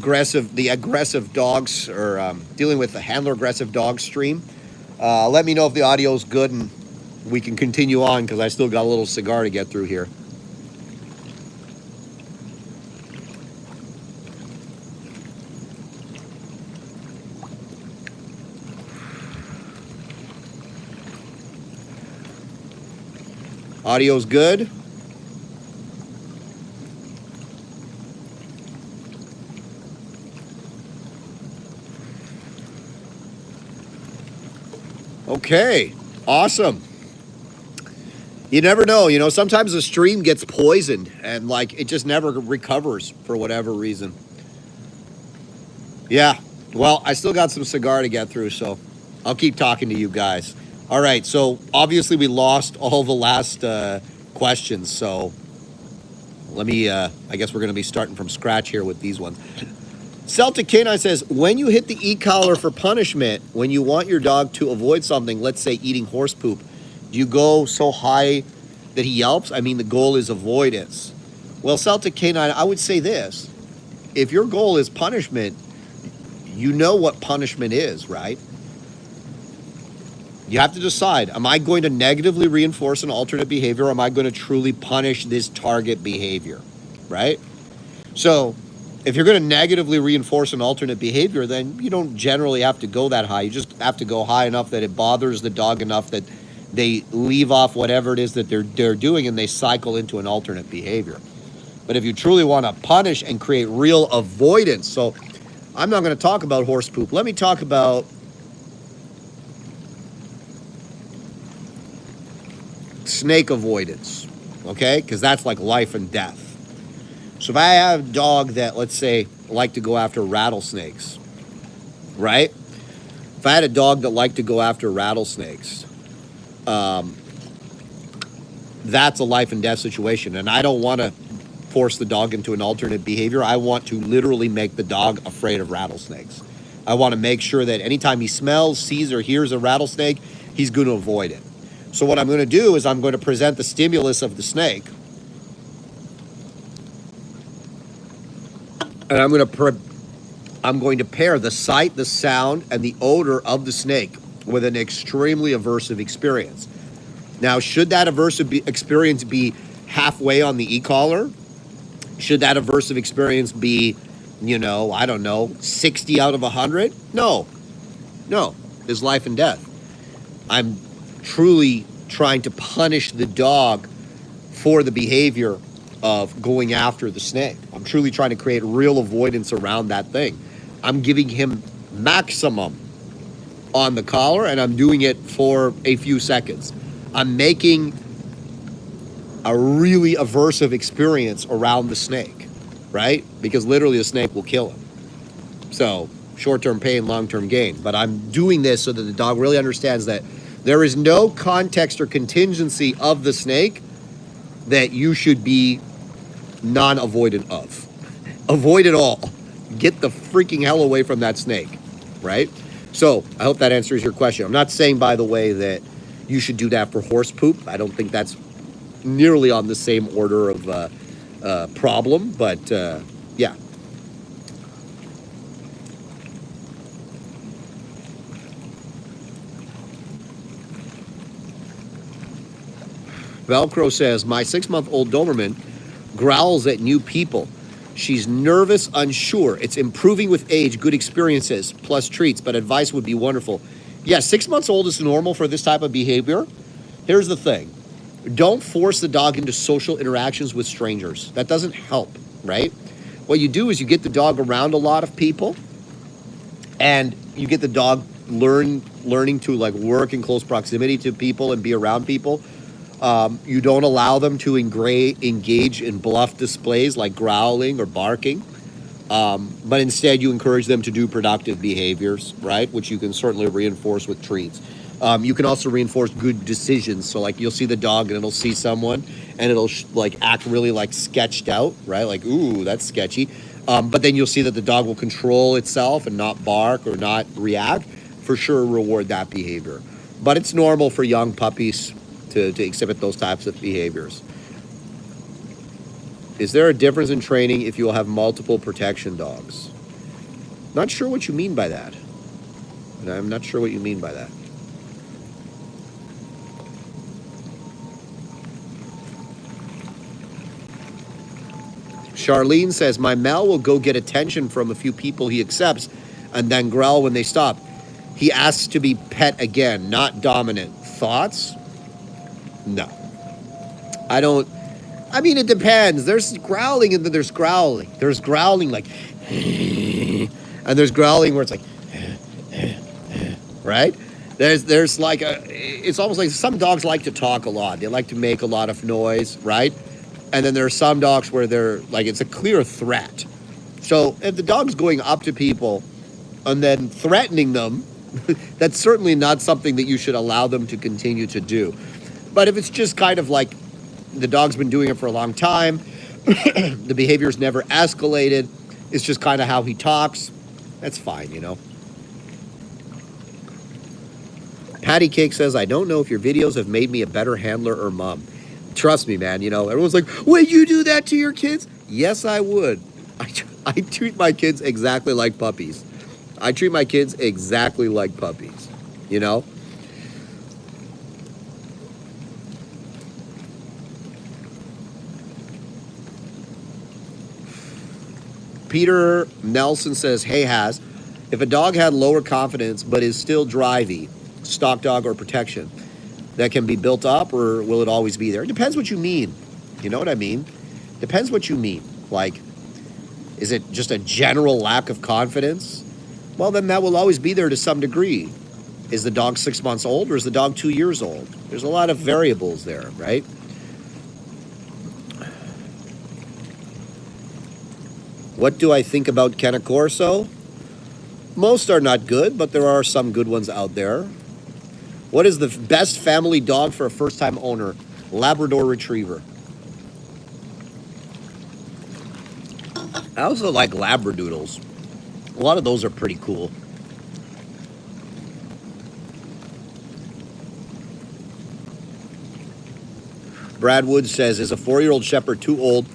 aggressive dogs, or dealing with the handler aggressive dog stream. Let me know if the audio is good and we can continue on, because I still got a little cigar to get through here. Audio's good. Okay, awesome. You never know, you know, sometimes the stream gets poisoned and like it just never recovers for whatever reason. Yeah, well, I still got some cigar to get through, so I'll keep talking to you guys. All right, so obviously we lost all the last questions, so let me, I guess we're going to be starting from scratch here with these ones. Celtic Canine says, when you hit the e-collar for punishment, when you want your dog to avoid something, let's say eating horse poop, do you go so high that he yelps? I mean, the goal is avoidance. Well, Celtic Canine, I would say this. If your goal is punishment, you know what punishment is, right? You have to decide, am I going to negatively reinforce an alternate behavior, or am I going to truly punish this target behavior, right? So if you're going to negatively reinforce an alternate behavior, then you don't generally have to go that high. You just have to go high enough that it bothers the dog enough that they leave off whatever it is that they're doing and they cycle into an alternate behavior. But if you truly want to punish and create real avoidance, so I'm not going to talk about horse poop. Let me talk about snake avoidance, okay? Because that's like life and death. So if I have a dog that, let's say, like to go after rattlesnakes, right? If I had a dog that liked to go after rattlesnakes, that's a life and death situation. And I don't want to force the dog into an alternate behavior. I want to literally make the dog afraid of rattlesnakes. I want to make sure that anytime he smells, sees, or hears a rattlesnake, he's going to avoid it. So what I'm going to do is I'm going to present the stimulus of the snake, and I'm going to pair the sight, the sound, and the odor of the snake with an extremely aversive experience. Now, should that aversive experience be halfway on the e-collar? Should that aversive experience be, you know, I don't know, 60 out of 100? No. There's life and death. I'm truly trying to punish the dog for the behavior of going after the snake. I'm truly trying to create real avoidance around that thing. I'm giving him maximum on the collar, and I'm doing it for a few seconds. I'm making a really aversive experience around the snake, right? Because literally the snake will kill him. So short-term pain, long-term gain. But I'm doing this so that the dog really understands that there is no context or contingency of the snake that you should be non-avoidant of. Avoid it all. Get the freaking hell away from that snake, right? So I hope that answers your question. I'm not saying, by the way, that you should do that for horse poop. I don't think that's nearly on the same order of problem, but yeah. Velcro says, my 6-month-old Doberman growls at new people. She's nervous, unsure. It's improving with age, good experiences, plus treats, but advice would be wonderful. Yeah, 6 months old is normal for this type of behavior. Here's the thing. Don't force the dog into social interactions with strangers. That doesn't help, right? What you do is you get the dog around a lot of people, and you get the dog learning to like work in close proximity to people and be around people. You don't allow them to engage in bluff displays like growling or barking, but instead you encourage them to do productive behaviors, right? Which you can certainly reinforce with treats. You can also reinforce good decisions. So like you'll see the dog and it'll see someone and it'll like act really like sketched out, right? Like, ooh, that's sketchy. But then you'll see that the dog will control itself and not bark or not react. For sure, reward that behavior. But it's normal for young puppies to exhibit those types of behaviors. Is there a difference in training if you'll have multiple protection dogs? Not sure what you mean by that. I'm not sure what you mean by that. Charlene says, my Mal will go get attention from a few people he accepts and then growl when they stop. He asks to be pet again, not dominant. Thoughts? No. I don't. I mean, it depends. There's growling and then there's growling. There's growling like, and there's growling where it's like, right? There's like it's almost like some dogs like to talk a lot. They like to make a lot of noise, right? And then there are some dogs where they're like, it's a clear threat. So if the dog's going up to people and then threatening them, that's certainly not something that you should allow them to continue to do. But if it's just kind of like the dog's been doing it for a long time, the behavior's never escalated, it's just kind of how he talks, that's fine, you know. Patty Cake says, I don't know if your videos have made me a better handler or mom. Trust me, man, you know, everyone's like, would you do that to your kids? Yes, I would. I treat my kids exactly like puppies. I treat my kids exactly like puppies, you know? Peter Nelson says, hey, Has, if a dog had lower confidence but is still drivey, stock dog or protection, that can be built up, or will it always be there? It depends what you mean. You know what I mean? Depends what you mean. Like, is it just a general lack of confidence? Well, then that will always be there to some degree. Is the dog 6 months old or is the dog 2 years old? There's a lot of variables there, right? What do I think about Canacorso? Most are not good, but there are some good ones out there. What is the best family dog for a first-time owner? Labrador Retriever. I also like Labradoodles. A lot of those are pretty cool. Brad Wood says, is a 4-year-old Shepherd too old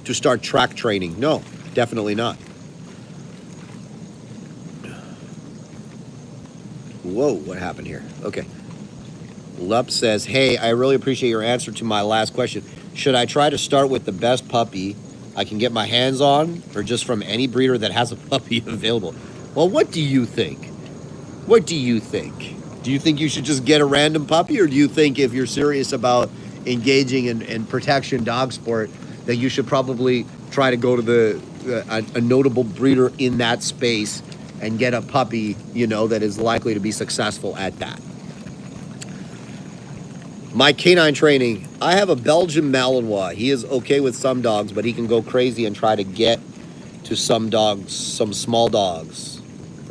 to start track training? No, definitely not. Whoa, what happened here? Okay. Lup says, hey, I really appreciate your answer to my last question. Should I try to start with the best puppy I can get my hands on, or just from any breeder that has a puppy available? Well, what do you think? What do you think? Do you think you should just get a random puppy, or do you think if you're serious about engaging in protection dog sport, that you should probably try to go to a notable breeder in that space and get a puppy, you know, that is likely to be successful at that? My canine training, I have a Belgian Malinois. He is okay with some dogs, but he can go crazy and try to get to some dogs, some small dogs,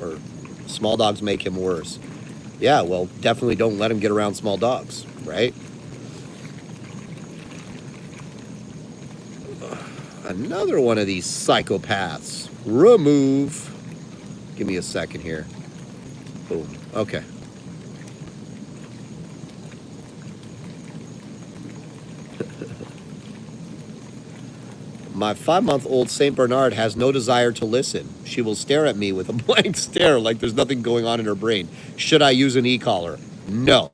or small dogs make him worse. Yeah, well, definitely don't let him get around small dogs, right? Another one of these psychopaths. Remove. Give me a second here. Boom. Okay. My 5-month-old St. Bernard has no desire to listen. She will stare at me with a blank stare like there's nothing going on in her brain. Should I use an e-collar? No.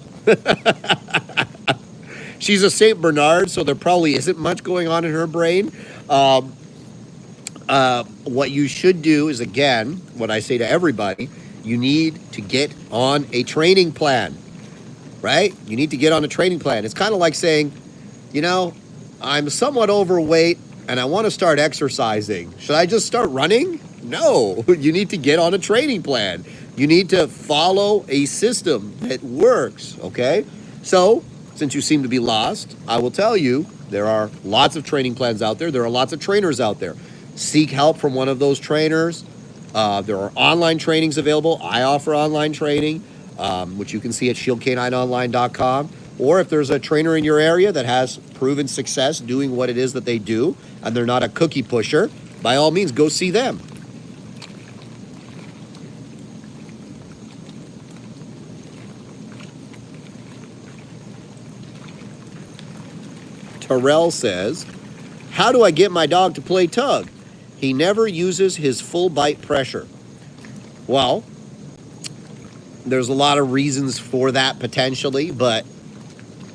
She's a St. Bernard, so there probably isn't much going on in her brain. What you should do is, again, what I say to everybody, you need to get on a training plan, right? You need to get on a training plan. It's kind of like saying, you know, I'm somewhat overweight and I want to start exercising. Should I just start running? No, you need to get on a training plan. You need to follow a system that works, okay? So, since you seem to be lost, I will tell you, there are lots of training plans out there. There are lots of trainers out there. Seek help from one of those trainers. There are online trainings available. I offer online training, which you can see at shieldcanineonline.com. Or if there's a trainer in your area that has proven success doing what it is that they do, and they're not a cookie pusher, by all means, go see them. Terrell says, how do I get my dog to play tug? He never uses his full bite pressure. Well, there's a lot of reasons for that potentially, but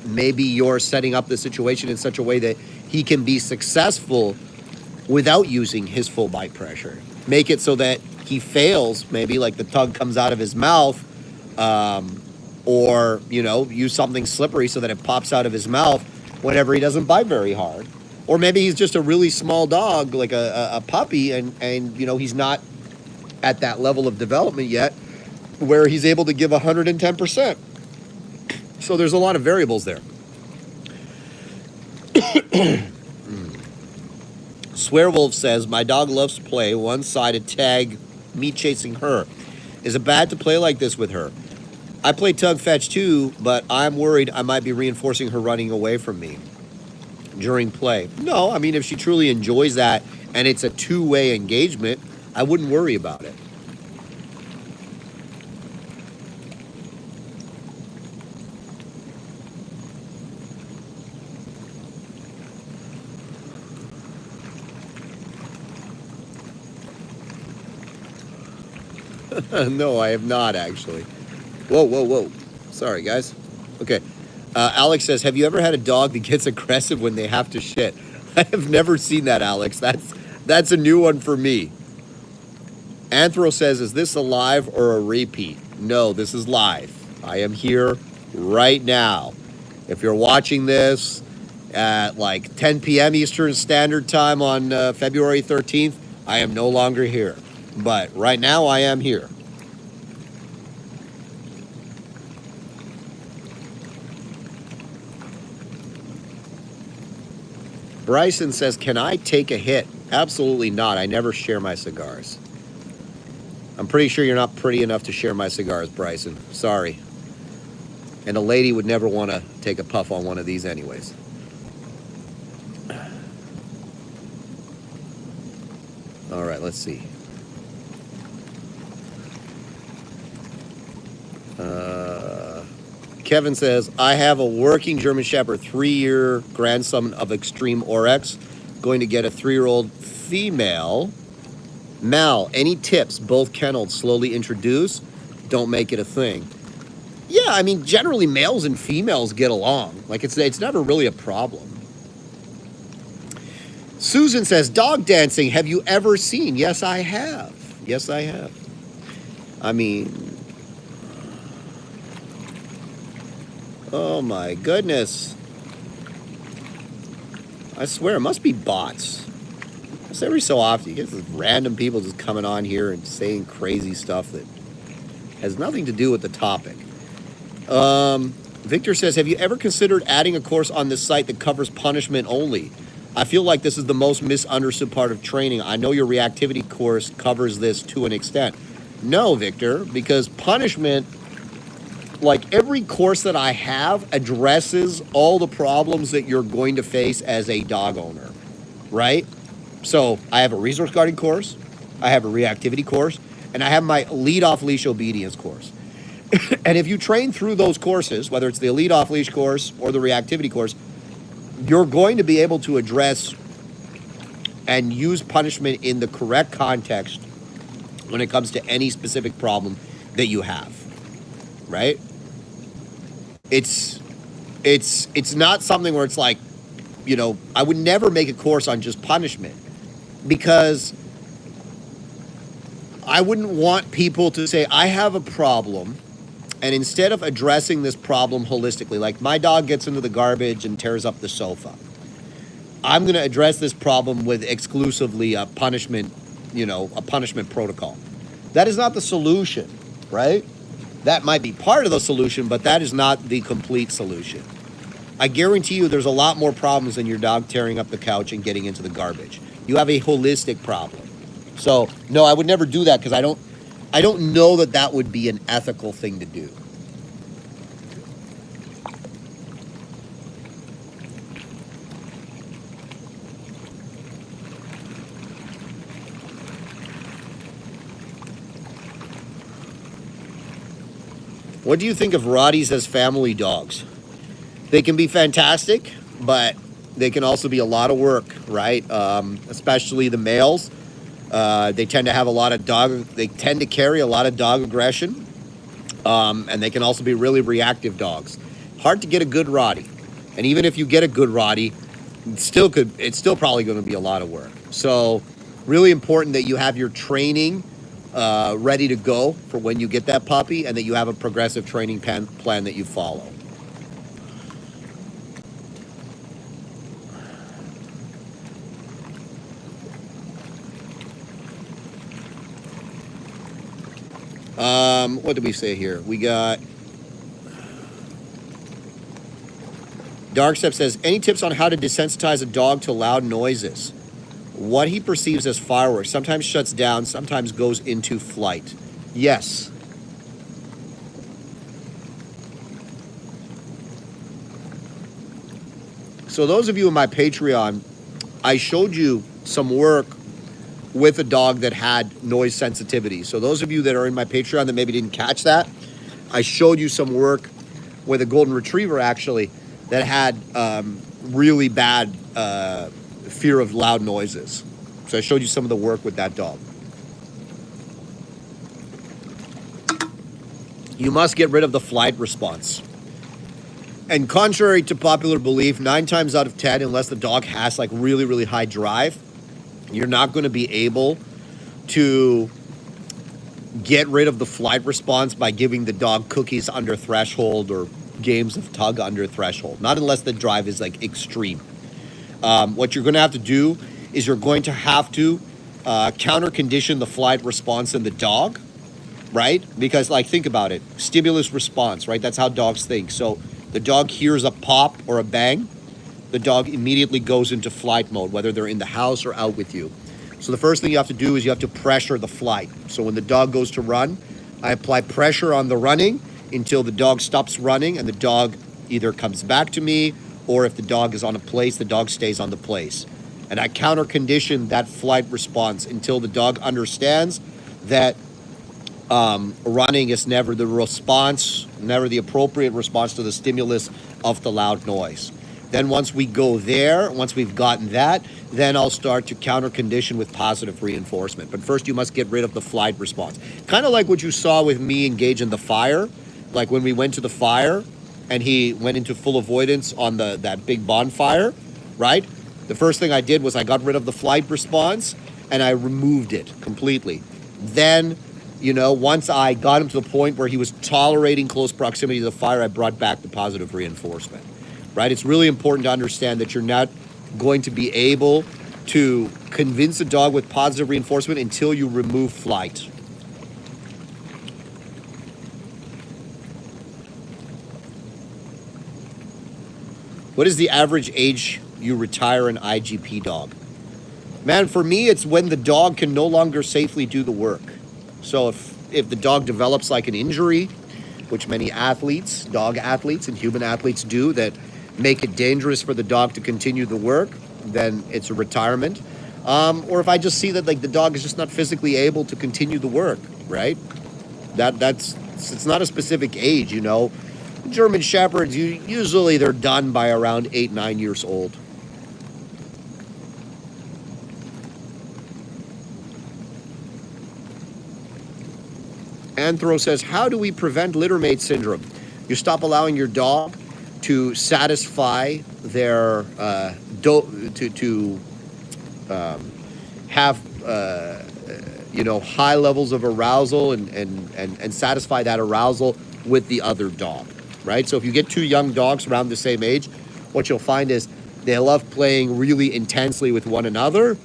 maybe you're setting up the situation in such a way that he can be successful without using his full bite pressure. Make it so that he fails, maybe like the tongue comes out of his mouth, or, you know, use something slippery so that it pops out of his mouth whenever he doesn't bite very hard. Or maybe he's just a really small dog, like a puppy, and, you know, he's not at that level of development yet where he's able to give 110%. So there's a lot of variables there. Swearwolf says, my dog loves to play one-sided tag, me chasing her. Is it bad to play like this with her? I play tug fetch too, but I'm worried I might be reinforcing her running away from me during play. No, I mean, if she truly enjoys that and it's a two-way engagement, I wouldn't worry about it. No, I have not, actually. Whoa. Sorry, guys. Okay. Alex says, have you ever had a dog that gets aggressive when they have to shit? I have never seen that, Alex. That's a new one for me. Anthro says, is this a live or a repeat? No, this is live. I am here right now. If you're watching this at like 10 p.m. Eastern Standard Time on February 13th, I am no longer here. But right now, I am here. Bryson says, can I take a hit? Absolutely not. I never share my cigars. I'm pretty sure you're not pretty enough to share my cigars, Bryson. Sorry. And a lady would never want to take a puff on one of these anyways. All right, let's see. Kevin says, I have a working German Shepherd, 3-year grandson of Extreme Oryx, going to get a 3-year-old female. Mal, any tips? Both kennels slowly introduce. Don't make it a thing. Yeah, I mean, generally males and females get along. Like, it's never really a problem. Susan says, dog dancing, have you ever seen? Yes, I have. Yes, I have. I mean, oh my goodness. I swear, it must be bots. Just every so often, you get these random people just coming on here and saying crazy stuff that has nothing to do with the topic. Victor says, have you ever considered adding a course on this site that covers punishment only? I feel like this is the most misunderstood part of training. I know your reactivity course covers this to an extent. No, Victor, because punishment, like every course that I have, addresses all the problems that you're going to face as a dog owner, right? So I have a resource guarding course, I have a reactivity course, and I have my lead off leash obedience course. And if you train through those courses, whether it's the lead off leash course or the reactivity course, you're going to be able to address and use punishment in the correct context when it comes to any specific problem that you have, right? It's not something where it's like, you know, I would never make a course on just punishment, because I wouldn't want people to say, I have a problem, and instead of addressing this problem holistically, like my dog gets into the garbage and tears up the sofa, I'm going to address this problem with exclusively a punishment, you know, a punishment protocol. That is not the solution, right? That might be part of the solution, but that is not the complete solution. I guarantee you there's a lot more problems than your dog tearing up the couch and getting into the garbage. You have a holistic problem. So, no, I would never do that, because I don't know that that would be an ethical thing to do. What do you think of Rotties as family dogs? They can be fantastic, but they can also be a lot of work, right? Especially the males. They tend to have a lot of they tend to carry a lot of dog aggression. And they can also be really reactive dogs. Hard to get a good Rottie. And even if you get a good Rottie, it's still probably going to be a lot of work. So really important that you have your training ready to go for when you get that puppy, and that you have a progressive training plan that you follow. What did we say here? We got Darkstep says, any tips on how to desensitize a dog to loud noises? What he perceives as fireworks sometimes shuts down, sometimes goes into flight. Yes. So those of you in my Patreon, I showed you some work with a dog that had noise sensitivity. So those of you that are in my Patreon that maybe didn't catch that, I showed you some work with a golden retriever actually that had really bad fear of loud noises. So I showed you some of the work with that dog. You must get rid of the flight response. And contrary to popular belief, 9 times out of 10, unless the dog has like really, really high drive, you're not going to be able to get rid of the flight response by giving the dog cookies under threshold or games of tug under threshold. Not unless the drive is like extreme. What you're going to have to do is you're going to have to counter condition the flight response in the dog, right? Because like, think about it, stimulus response, right? That's how dogs think. So the dog hears a pop or a bang, the dog immediately goes into flight mode, whether they're in the house or out with you. So the first thing you have to do is you have to pressure the flight. So when the dog goes to run, I apply pressure on the running until the dog stops running and the dog either comes back to me, or if the dog is on a place, the dog stays on the place. And I counter condition that flight response until the dog understands that running is never the response, never the appropriate response to the stimulus of the loud noise. Then once we go there, once we've gotten that, then I'll start to counter condition with positive reinforcement. But first you must get rid of the flight response. Kind of like what you saw with me engage in the fire. Like when we went to the fire and he went into full avoidance on that big bonfire, right? The first thing I did was I got rid of the flight response and I removed it completely. Then, you know, once I got him to the point where he was tolerating close proximity to the fire, I brought back the positive reinforcement, right? It's really important to understand that you're not going to be able to convince a dog with positive reinforcement until you remove flight. What is the average age you retire an IGP dog? Man, for me, it's when the dog can no longer safely do the work. So if the dog develops like an injury, which many athletes, dog athletes and human athletes do, that make it dangerous for the dog to continue the work, then it's a retirement. Or if I just see that like the dog is just not physically able to continue the work, right? It's not a specific age, you know. German Shepherds, usually they're done by around 8-9 years old. Anthro says, how do we prevent littermate syndrome? You stop allowing your dog to satisfy their have high levels of arousal and satisfy that arousal with the other dog, right? So if you get 2 young dogs around the same age, what you'll find is they love playing really intensely with one another,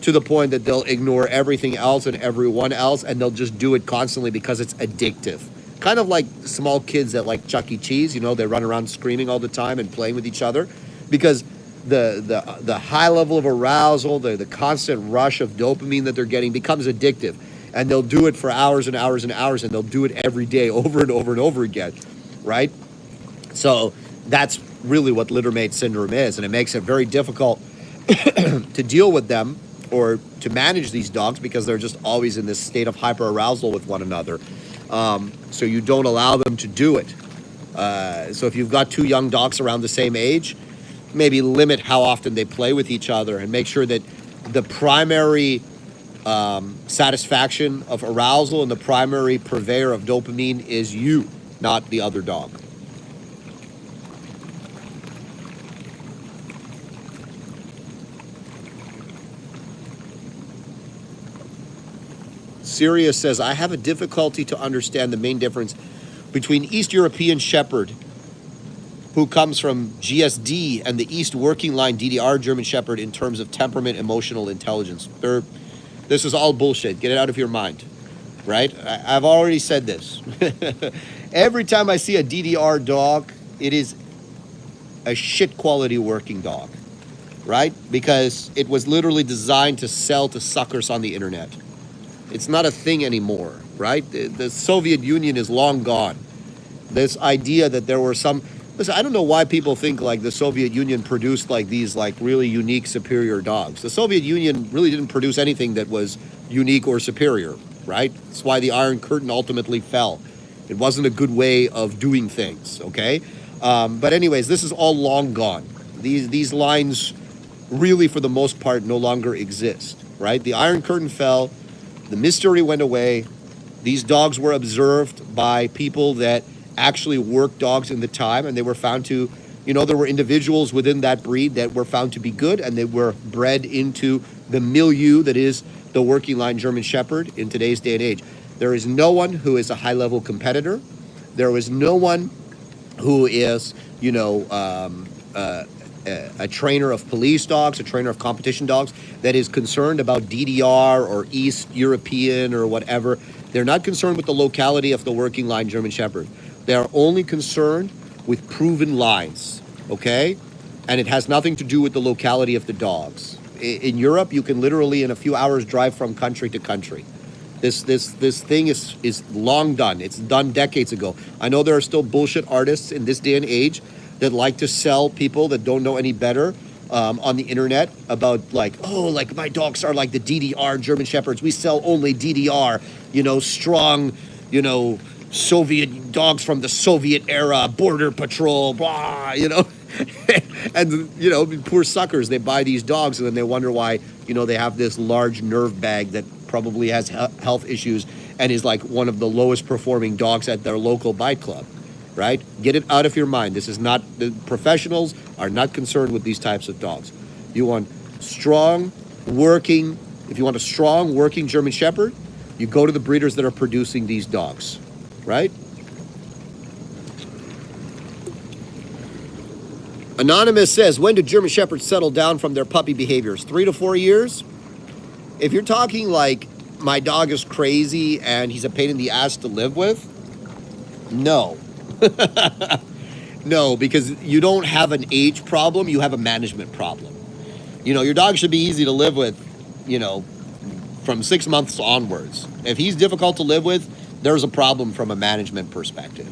to the point that they'll ignore everything else and everyone else, and they'll just do it constantly because it's addictive. Kind of like small kids that like Chuck E. Cheese, you know, they run around screaming all the time and playing with each other, because the high level of arousal, the constant rush of dopamine that they're getting becomes addictive. And they'll do it for hours and hours and hours, and they'll do it every day over and over and over again, right? So that's really what littermate syndrome is, and it makes it very difficult to deal with them or to manage these dogs, because they're just always in this state of hyperarousal with one another. So you don't allow them to do it. So if you've got 2 young dogs around the same age, maybe limit how often they play with each other, and make sure that the primary satisfaction of arousal, and the primary purveyor of dopamine is you, not the other dog. Sirius says, I have a difficulty to understand the main difference between East European Shepherd, who comes from GSD, and the East Working Line DDR German Shepherd in terms of temperament, emotional intelligence. This is all bullshit. Get it out of your mind, right? I've already said this. Every time I see a DDR dog, it is a shit quality working dog, right? Because it was literally designed to sell to suckers on the internet. It's not a thing anymore, right? The Soviet Union is long gone. This idea that there were some... Listen, I don't know why people think like the Soviet Union produced like these like really unique, superior dogs. The Soviet Union really didn't produce anything that was unique or superior, right? That's why the Iron Curtain ultimately fell. It wasn't a good way of doing things, okay? But anyways, this is all long gone. These lines really, for the most part, no longer exist, right? The Iron Curtain fell. The mystery went away. These dogs were observed by people that actually worked dogs in the time, and they were found to, there were individuals within that breed that were found to be good, and they were bred into the milieu that is the working line German Shepherd in today's day and age. There is no one who is a high-level competitor. There is no one who is, a trainer of police dogs, a trainer of competition dogs that is concerned about DDR or East European or whatever. They're not concerned with the locality of the working line German Shepherd. They are only concerned with proven lines, okay? And it has nothing to do with the locality of the dogs. In Europe, you can literally, in a few hours, drive from country to country. This thing is long done. It's done decades ago. I know there are still bullshit artists in this day and age that like to sell people that don't know any better on the internet about like my dogs are like the DDR German Shepherds. We sell only DDR, strong, Soviet dogs from the Soviet era, border patrol, blah, and, poor suckers, they buy these dogs and then they wonder why, they have this large nerve bag that probably has health issues and is like one of the lowest performing dogs at their local bite club, right? Get it out of your mind. This is not, the professionals are not concerned with these types of dogs. You want if you want a strong working German Shepherd, you go to the breeders that are producing these dogs. Right? Anonymous says, when do German Shepherds settle down from their puppy behaviors? 3 to 4 years? If you're talking like, my dog is crazy and he's a pain in the ass to live with, no. No, because you don't have an age problem, you have a management problem. Your dog should be easy to live with, from 6 months onwards. If he's difficult to live with, there's a problem from a management perspective.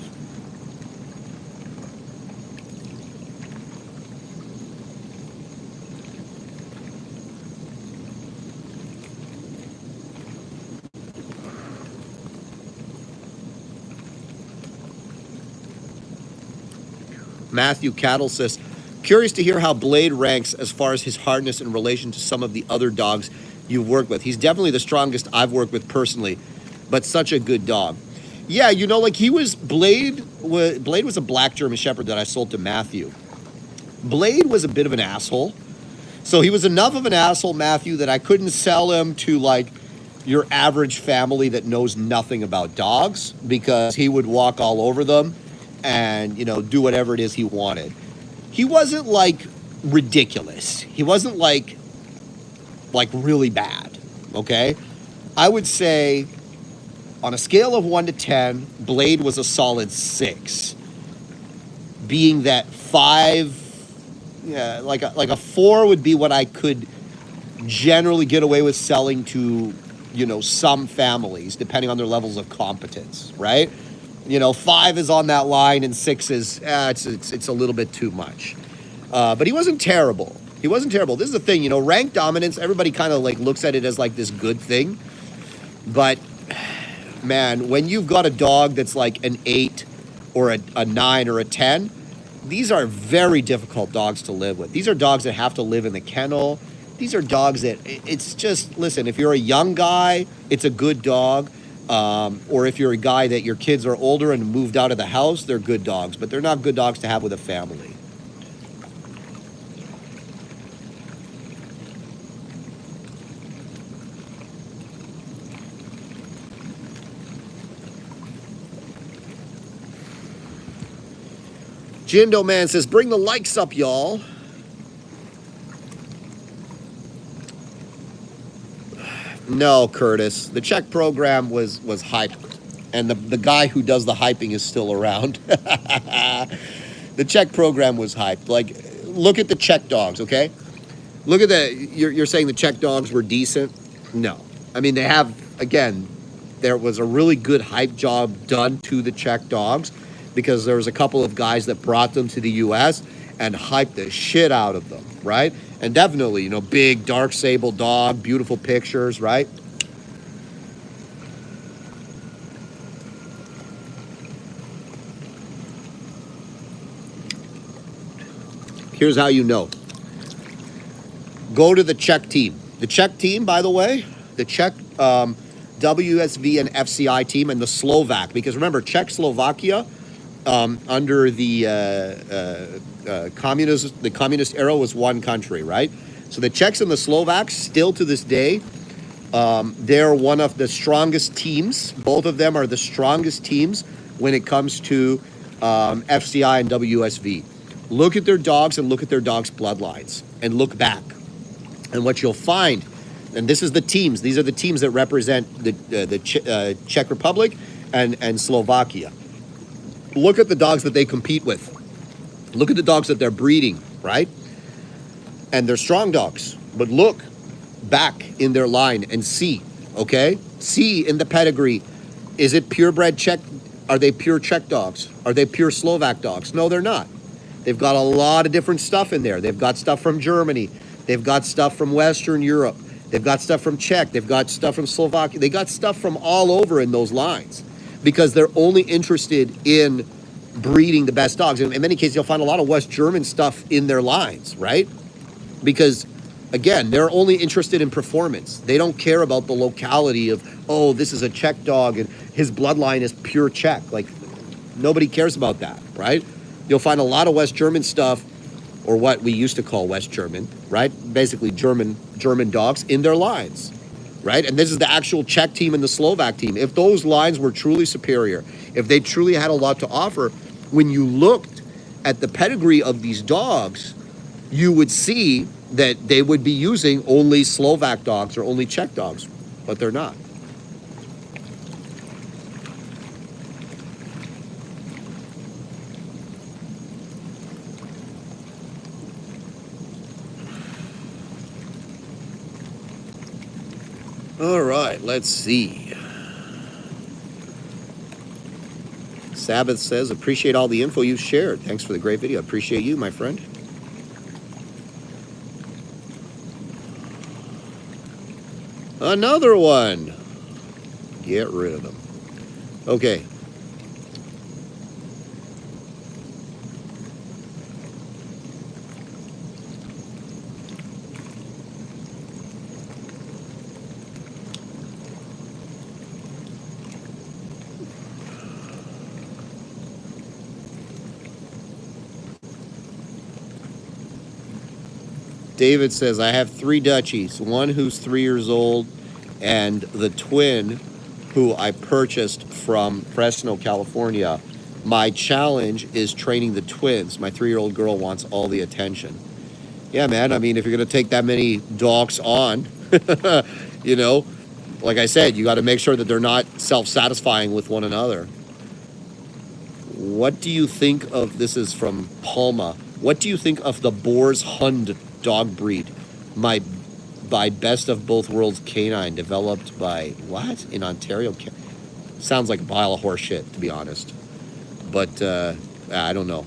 Matthew Cattle says, curious to hear how Blade ranks as far as his hardness in relation to some of the other dogs you've worked with. He's definitely the strongest I've worked with personally, but such a good dog. Yeah, Blade was a black German Shepherd that I sold to Matthew. Blade was a bit of an asshole. So he was enough of an asshole, Matthew, that I couldn't sell him to like your average family that knows nothing about dogs, because he would walk all over them and, do whatever it is he wanted. He wasn't like ridiculous. He wasn't like really bad, okay? I would say on a scale of 1 to 10, Blade was a solid 6. Being that 5, like a 4 would be what I could generally get away with selling to, some families, depending on their levels of competence, right? 5 is on that line, and 6 is, it's a little bit too much. But he wasn't terrible. This is the thing, rank dominance, everybody kind of like looks at it as like this good thing. But man, when you've got a dog that's like an 8 or a 9 or a 10, these are very difficult dogs to live with. These are dogs that have to live in the kennel. These are dogs that it's just, listen, if you're a young guy, it's a good dog. Or if you're a guy that your kids are older and moved out of the house, they're good dogs, but they're not good dogs to have with a family. Jindo Man says, bring the likes up, y'all. No, Curtis. The Czech program was hyped. And the guy who does the hyping is still around. The Czech program was hyped. Like, look at the Czech dogs, okay? Look at you're saying the Czech dogs were decent? No. I mean, they have, again, there was a really good hype job done to the Czech dogs because there was a couple of guys that brought them to the U.S. and hyped the shit out of them, right? And definitely, you know, big, dark sable dog, beautiful pictures, right? Here's how you know. Go to the Czech team. The Czech team, by the way, the Czech WSV and FCI team, and the Slovak, because remember, Czechoslovakia under the communist era was one country, right? So the Czechs and the Slovaks, still to this day, they're one of the strongest teams. Both of them are the strongest teams when it comes to FCI and WSV. Look at their dogs and look at their dogs' bloodlines and look back. And what you'll find, and this is the teams, these are the teams that represent the Czech Republic and Slovakia. Look at the dogs that they compete with. Look at the dogs that they're breeding, right? And they're strong dogs. But look back in their line and see, okay? See in the pedigree, is it purebred Czech? Are they pure Czech dogs? Are they pure Slovak dogs? No, they're not. They've got a lot of different stuff in there. They've got stuff from Germany. They've got stuff from Western Europe. They've got stuff from Czech. They've got stuff from Slovakia. They got stuff from all over in those lines because they're only interested in breeding the best dogs. And in many cases, you'll find a lot of West German stuff in their lines, right? Because, again, they're only interested in performance. They don't care about the locality of, oh, this is a Czech dog and his bloodline is pure Czech. Like, nobody cares about that, right? You'll find a lot of West German stuff, or what we used to call West German, right? Basically German dogs in their lines, right? And this is the actual Czech team and the Slovak team. If those lines were truly superior, if they truly had a lot to offer, when you looked at the pedigree of these dogs, you would see that they would be using only Slovak dogs or only Czech dogs, but they're not. All right, let's see. Sabbath says, appreciate all the info you shared. Thanks for the great video. Appreciate you, my friend. Another one. Get rid of them. Okay. David says, I have 3 Dutchies, one who's 3 years old, and the twin who I purchased from Fresno, California. My challenge is training the twins. My 3-year-old girl wants all the attention. Yeah, man, I mean, if you're going to take that many dogs on, you know, like I said, you got to make sure that they're not self-satisfying with one another. What do you think of, this is from Palma, what do you think of the Boar's Hund dog breed? By Best of Both Worlds Canine, developed by, what? In Ontario? Sounds like a pile of horse shit, to be honest. But, I don't know.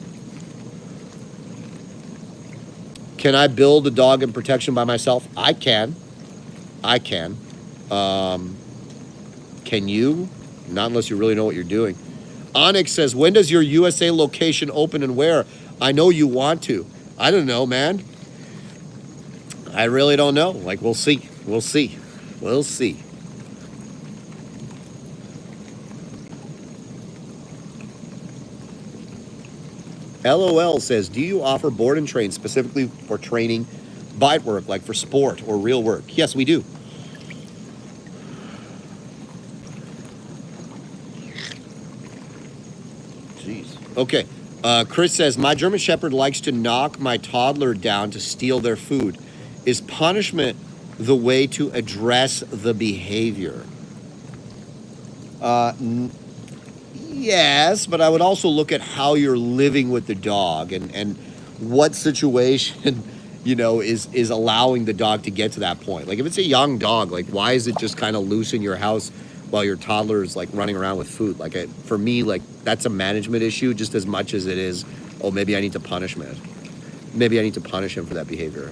Can I build a dog in protection by myself? I can. Can you? Not unless you really know what you're doing. Onyx says, when does your USA location open and where? I know you want to. I don't know, man. I really don't know. Like, we'll see. We'll see. We'll see. LOL says, do you offer board and train specifically for training bite work, like for sport or real work? Yes, we do. Jeez. Okay. Chris says, my German Shepherd likes to knock my toddler down to steal their food. Is punishment the way to address the behavior? Yes, but I would also look at how you're living with the dog and what situation, is allowing the dog to get to that point. Like if it's a young dog, like why is it just kind of loose in your house while your toddler is like running around with food? Like for me, like that's a management issue just as much as it is, oh, maybe I need to punish him. Maybe I need to punish him for that behavior.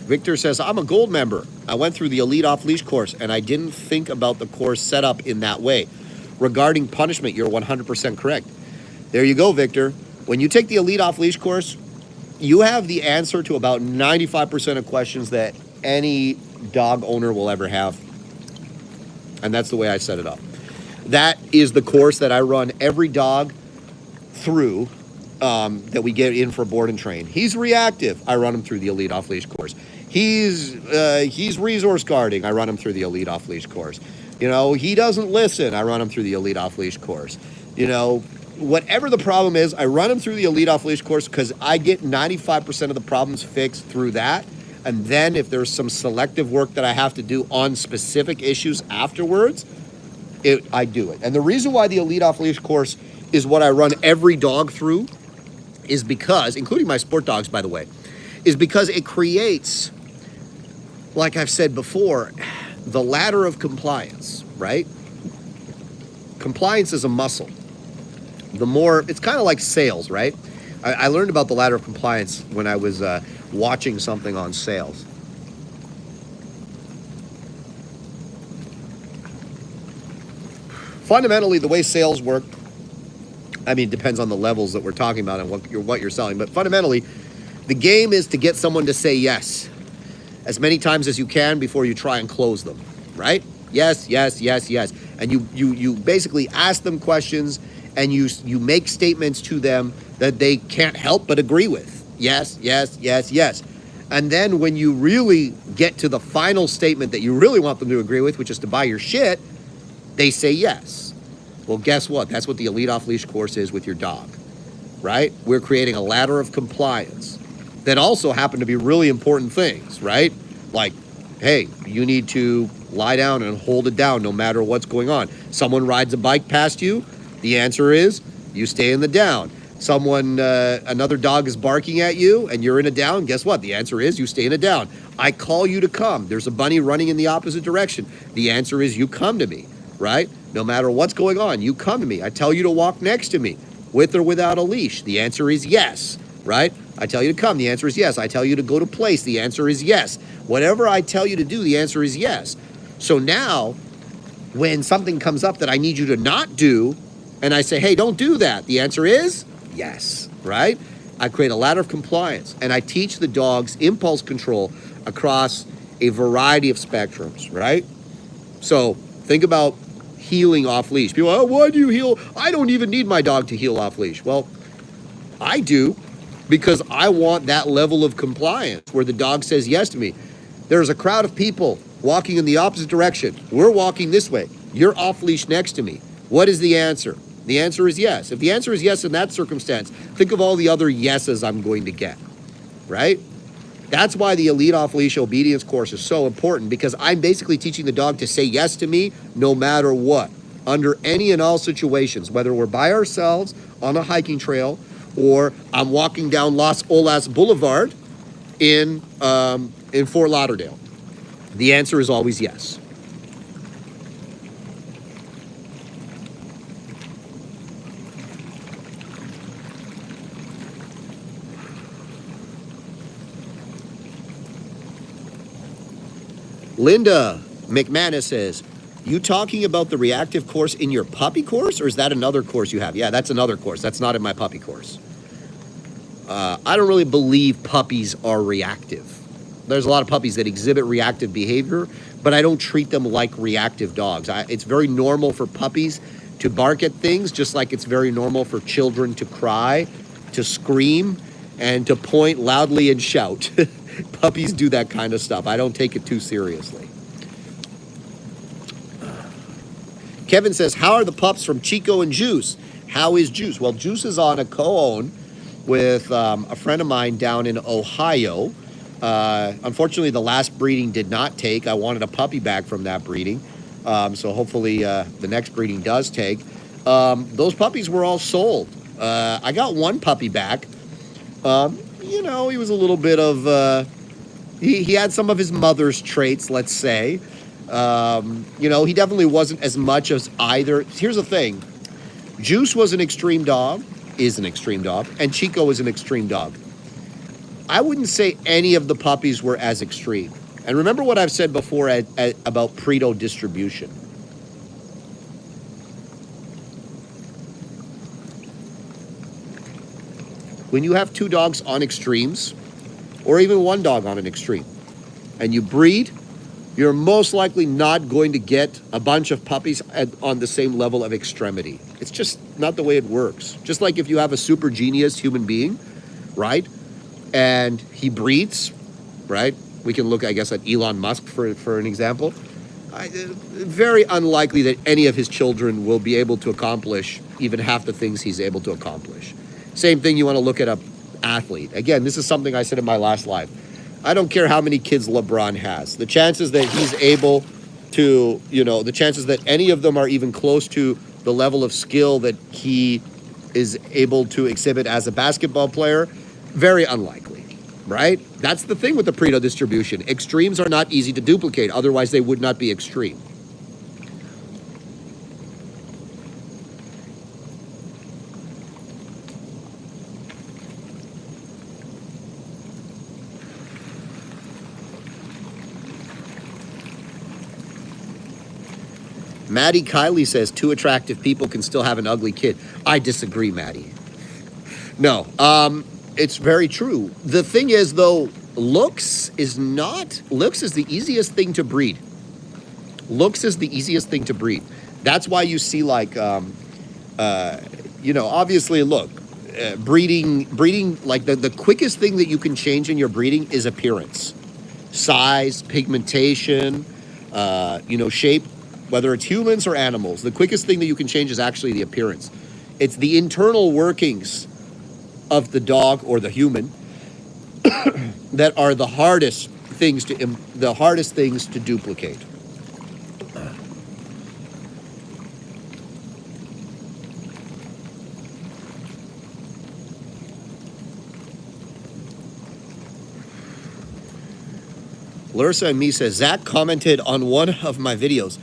Victor says, I'm a gold member. I went through the Elite Off-Leash course, and I didn't think about the course setup in that way. Regarding punishment, you're 100% correct. There you go, Victor. When you take the Elite Off-Leash course, you have the answer to about 95% of questions that any dog owner will ever have. And that's the way I set it up. That is the course that I run every dog through that we get in for board and train. He's reactive. I run him through the Elite Off-Leash course. He's resource guarding. I run him through the Elite Off-Leash course. He doesn't listen. I run him through the Elite Off-Leash course. Whatever the problem is, I run him through the Elite Off-Leash course because I get 95% of the problems fixed through that. And then if there's some selective work that I have to do on specific issues afterwards, I do it. And the reason why the Elite Off-Leash course is what I run every dog through is because, including my sport dogs, by the way, is because it creates, like I've said before, the ladder of compliance, right? Compliance is a muscle. It's kind of like sales, right? I learned about the ladder of compliance when I was watching something on sales. Fundamentally, the way sales work, it depends on the levels that we're talking about and what you're selling. But fundamentally, the game is to get someone to say yes as many times as you can before you try and close them, right? Yes, yes, yes, yes. And you basically ask them questions and you make statements to them that they can't help but agree with. Yes, yes, yes, yes. And then when you really get to the final statement that you really want them to agree with, which is to buy your shit, they say yes. Well, guess what? That's what the Elite Off-Leash course is with your dog, right? We're creating a ladder of compliance that also happen to be really important things, right? Like, hey, you need to lie down and hold it down no matter what's going on. Someone rides a bike past you, the answer is you stay in the down. Another dog is barking at you and you're in a down, guess what? The answer is you stay in a down. I call you to come. There's a bunny running in the opposite direction. The answer is you come to me, right? No matter what's going on, you come to me. I tell you to walk next to me, with or without a leash. The answer is yes, right? I tell you to come. The answer is yes. I tell you to go to place. The answer is yes. Whatever I tell you to do, the answer is yes. So now, when something comes up that I need you to not do, and I say, hey, don't do that, the answer is yes, right? I create a ladder of compliance, and I teach the dogs impulse control across a variety of spectrums, right? So think about heeling off leash. People, oh, why do you heel? I don't even need my dog to heel off leash. Well, I do, because I want that level of compliance where the dog says yes to me. There's a crowd of people walking in the opposite direction. We're walking this way. You're off leash next to me. What is the answer? The answer is yes. If the answer is yes in that circumstance, think of all the other yeses I'm going to get, right? That's why the Elite Off-Leash Obedience course is so important, because I'm basically teaching the dog to say yes to me no matter what, under any and all situations, whether we're by ourselves on a hiking trail or I'm walking down Las Olas Boulevard in Fort Lauderdale. The answer is always yes. Linda McManus says, You talking about the reactive course in your puppy course, or is that another course you have? Yeah, that's another course. That's not in my puppy course. I don't really believe puppies are reactive. There's a lot of puppies that exhibit reactive behavior, but I don't treat them like reactive dogs. It's very normal for puppies to bark at things, just like it's very normal for children to cry, to scream, and to point loudly and shout. Puppies do that kind of stuff. I don't take it too seriously. Kevin says, how are the pups from Chico and Juice? How is Juice? Well, Juice is on a co-own with a friend of mine down in Ohio. Unfortunately, the last breeding did not take. I wanted a puppy back from that breeding. So hopefully the next breeding does take. Those puppies were all sold. I got one puppy back. You know, he was a little bit of, he had some of his mother's traits, let's say. You know, he definitely wasn't as much as either. Here's the thing. Juice was an extreme dog, is an extreme dog, and Chico is an extreme dog. I wouldn't say any of the puppies were as extreme. And remember what I've said before about Pareto distribution. When you have two dogs on extremes, or even one dog on an extreme, and you breed, you're most likely not going to get a bunch of puppies on the same level of extremity. It's just not the way it works. Just like if you have a super genius human being, right? And he breeds, right? We can look, I guess, at Elon Musk for an example. Very unlikely that any of his children will be able to accomplish even half the things he's able to accomplish. Same thing, you want to look at an athlete. Again, this is something I said in my last live. I don't care how many kids LeBron has. The chances that he's able to, you know, the chances that any of them are even close to the level of skill that he is able to exhibit as a basketball player, very unlikely, right? That's the thing with the Pareto distribution. Extremes are not easy to duplicate. Otherwise, they would not be extreme. Maddie Kiley says, two attractive people can still have an ugly kid. I disagree, Maddie. No, it's very true. The thing is, though, looks is the easiest thing to breed. Looks is the easiest thing to breed. That's why you see, like, you know, obviously, look, breeding, like the quickest thing that you can change in your breeding is appearance. Size, pigmentation, you know, shape. Whether it's humans or animals, the quickest thing that you can change is actually the appearance. It's the internal workings of the dog or the human that are the hardest things to duplicate. Larissa and me says, Zach commented on one of my videos.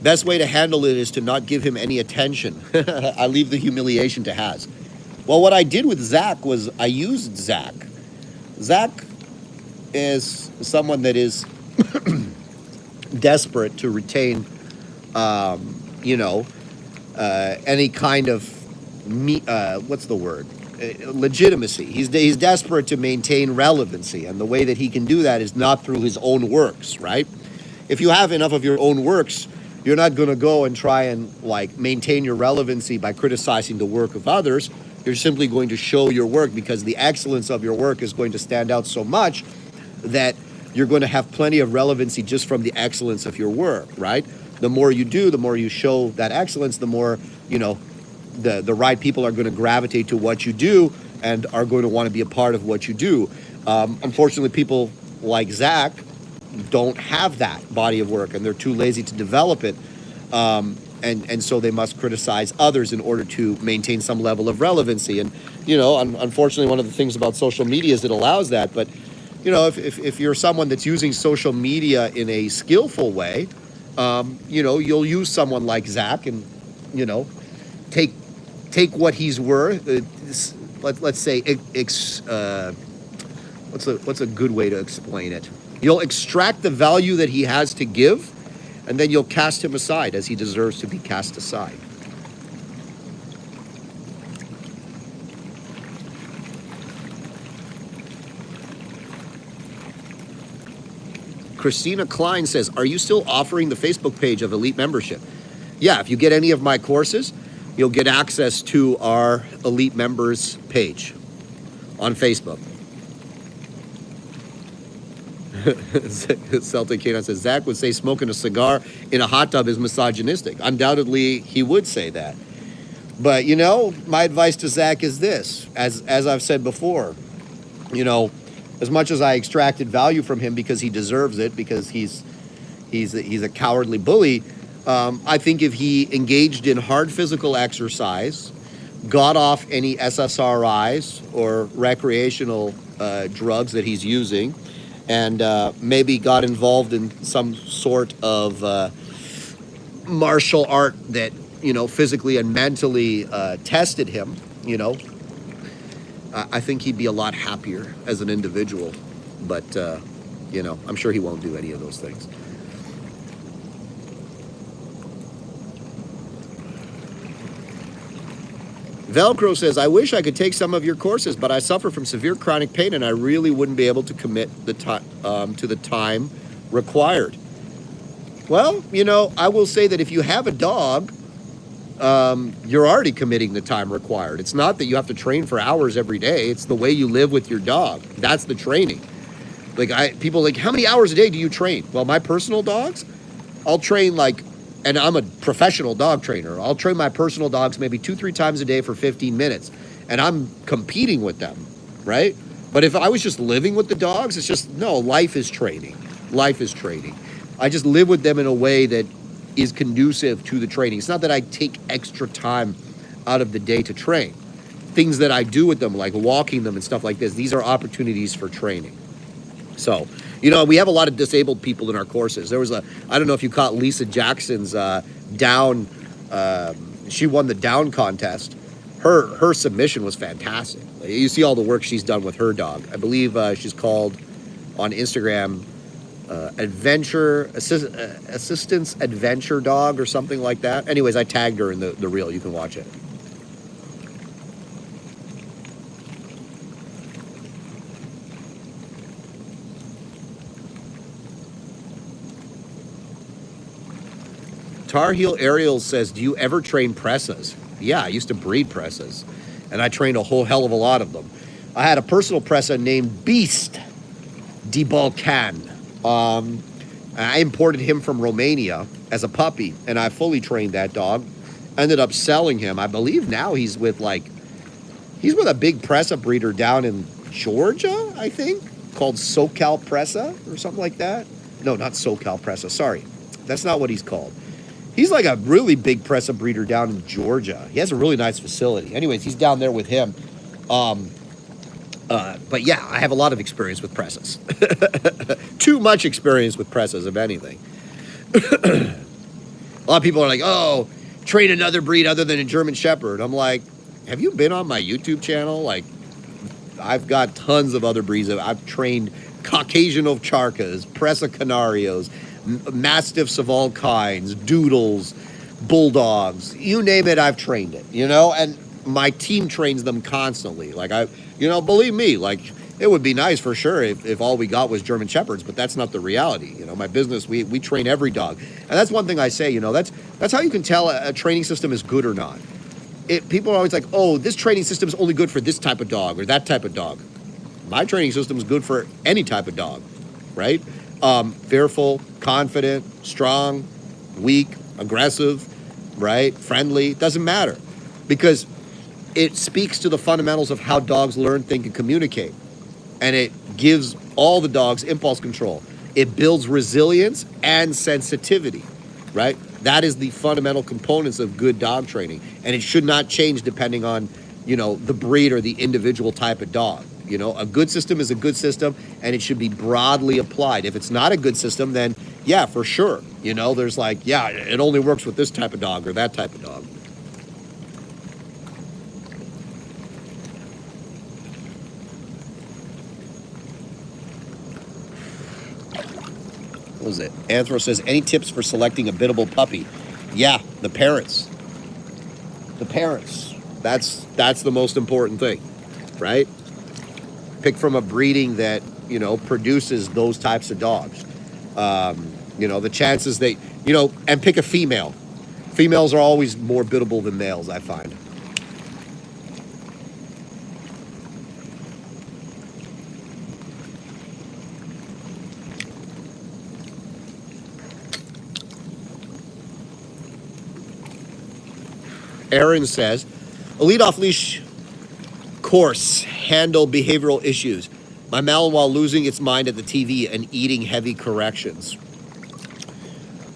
Best way to handle it is to not give him any attention. I leave the humiliation to Haz. Well, what I did with Zach was I used Zach. Zach is someone that is desperate to retain, you know, any kind of, what's the word? Legitimacy. He's desperate to maintain relevancy, and the way that he can do that is not through his own works, right? If you have enough of your own works, you're not going to go and try and like maintain your relevancy by criticizing the work of others. You're simply going to show your work because the excellence of your work is going to stand out so much that you're going to have plenty of relevancy just from the excellence of your work, right? The more you do, the more you show that excellence, the more, you know, the right people are going to gravitate to what you do and are going to want to be a part of what you do. Unfortunately, people like Zach don't have that body of work and they're too lazy to develop it. And so they must criticize others in order to maintain some level of relevancy. And, you know, unfortunately, one of the things about social media is it allows that. But, you know, if you're someone that's using social media in a skillful way, you know, you'll use someone like Zach and, you know, take what he's worth. Let's say, what's a good way to explain it? You'll extract the value that he has to give, and then you'll cast him aside as he deserves to be cast aside. Christina Klein says, are you still offering the Facebook page of Elite membership? Yeah, if you get any of my courses, you'll get access to our Elite members page on Facebook. Celtic Canine says, Zach would say smoking a cigar in a hot tub is misogynistic. Undoubtedly, he would say that. But, you know, my advice to Zach is this, as I've said before, you know, as much as I extracted value from him because he deserves it, because he's a cowardly bully, I think if he engaged in hard physical exercise, got off any SSRIs or recreational drugs that he's using, and maybe got involved in some sort of martial art that, you know, physically and mentally tested him, you know, I think he'd be a lot happier as an individual. But, you know, I'm sure he won't do any of those things. Velcro says, I wish I could take some of your courses, but I suffer from severe chronic pain and I really wouldn't be able to commit the to the time required. Well, you know, I will say that if you have a dog, you're already committing the time required. It's not that you have to train for hours every day. It's the way you live with your dog. That's the training. Like people like, how many hours a day do you train? Well, my personal dogs, I'll train like, and I'm a professional dog trainer. I'll train my personal dogs maybe 2-3 times a day for 15 minutes. And I'm competing with them, right? But if I was just living with the dogs, it's just, no, life is training. Life is training. I just live with them in a way that is conducive to the training. It's not that I take extra time out of the day to train. Things that I do with them, like walking them and stuff like this, these are opportunities for training. So, you know, we have a lot of disabled people in our courses. There was I don't know if you caught Lisa Jackson's down, she won the down contest. Her submission was fantastic. You see all the work she's done with her dog. I believe she's called on Instagram assistance adventure dog or something like that. Anyways, I tagged her in the reel. You can watch it. Tar Heel Ariel says, do you ever train presses? Yeah, I used to breed presses, and I trained a whole hell of a lot of them. I had a personal pressa named Beast Debunking. I imported him from Romania as a puppy, and I fully trained that dog. Ended up selling him. I believe now he's with a big pressa breeder down in Georgia, I think, called SoCal Pressa or something like that. No, not SoCal Pressa. Sorry, that's not what he's called. He's like a really big pressa breeder down in Georgia. He has a really nice facility. Anyways, he's down there with him. But yeah, I have a lot of experience with presses. Too much experience with presses, if anything. A lot of people are like, oh, train another breed other than a German Shepherd. I'm like, have you been on my YouTube channel? Like, I've got tons of other breeds. I've trained Caucasian Ovcharkas, Pressa Canarios, Mastiffs of all kinds, Doodles, Bulldogs, you name it, I've trained it, you know, and my team trains them constantly. Like, believe me, like, it would be nice for sure if all we got was German Shepherds, but that's not the reality. You know, my business, we train every dog. And that's one thing I say, you know, that's how you can tell a training system is good or not. People are always like, oh, this training system is only good for this type of dog or that type of dog. My training system is good for any type of dog, right? Fearful, confident, strong, weak, aggressive, right? Friendly, doesn't matter. Because it speaks to the fundamentals of how dogs learn, think, and communicate. And it gives all the dogs impulse control. It builds resilience and sensitivity, right? That is the fundamental components of good dog training. And it should not change depending on, you know, the breed or the individual type of dog. You know, a good system is a good system, and it should be broadly applied. If it's not a good system, then yeah, for sure. You know, there's like, yeah, it only works with this type of dog or that type of dog. was it? Anthro says, any tips for selecting a biddable puppy? Yeah, the parents. The parents. That's the most important thing, right? Pick from a breeding that, you know, produces those types of dogs. You know, the chances that, you know, and pick a female. Females are always more biddable than males, I find. Aaron says, a lead off leash course handle behavioral issues. My Malinois losing its mind at the TV and eating heavy corrections.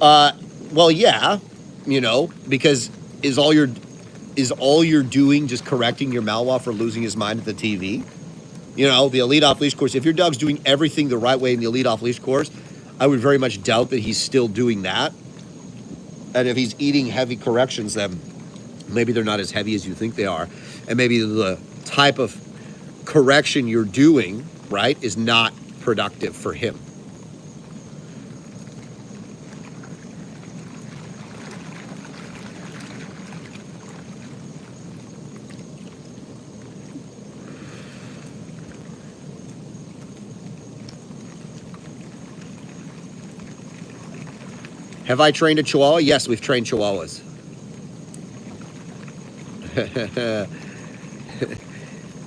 Well, yeah, you know, because is all you're doing just correcting your Malinois for losing his mind at the TV? You know, the elite off leash course. If your dog's doing everything the right way in the elite off leash course, I would very much doubt that he's still doing that. And if he's eating heavy corrections, then maybe they're not as heavy as you think they are. And maybe the type of correction you're doing, right, is not productive for him. Have I trained a Chihuahua? Yes, we've trained Chihuahuas.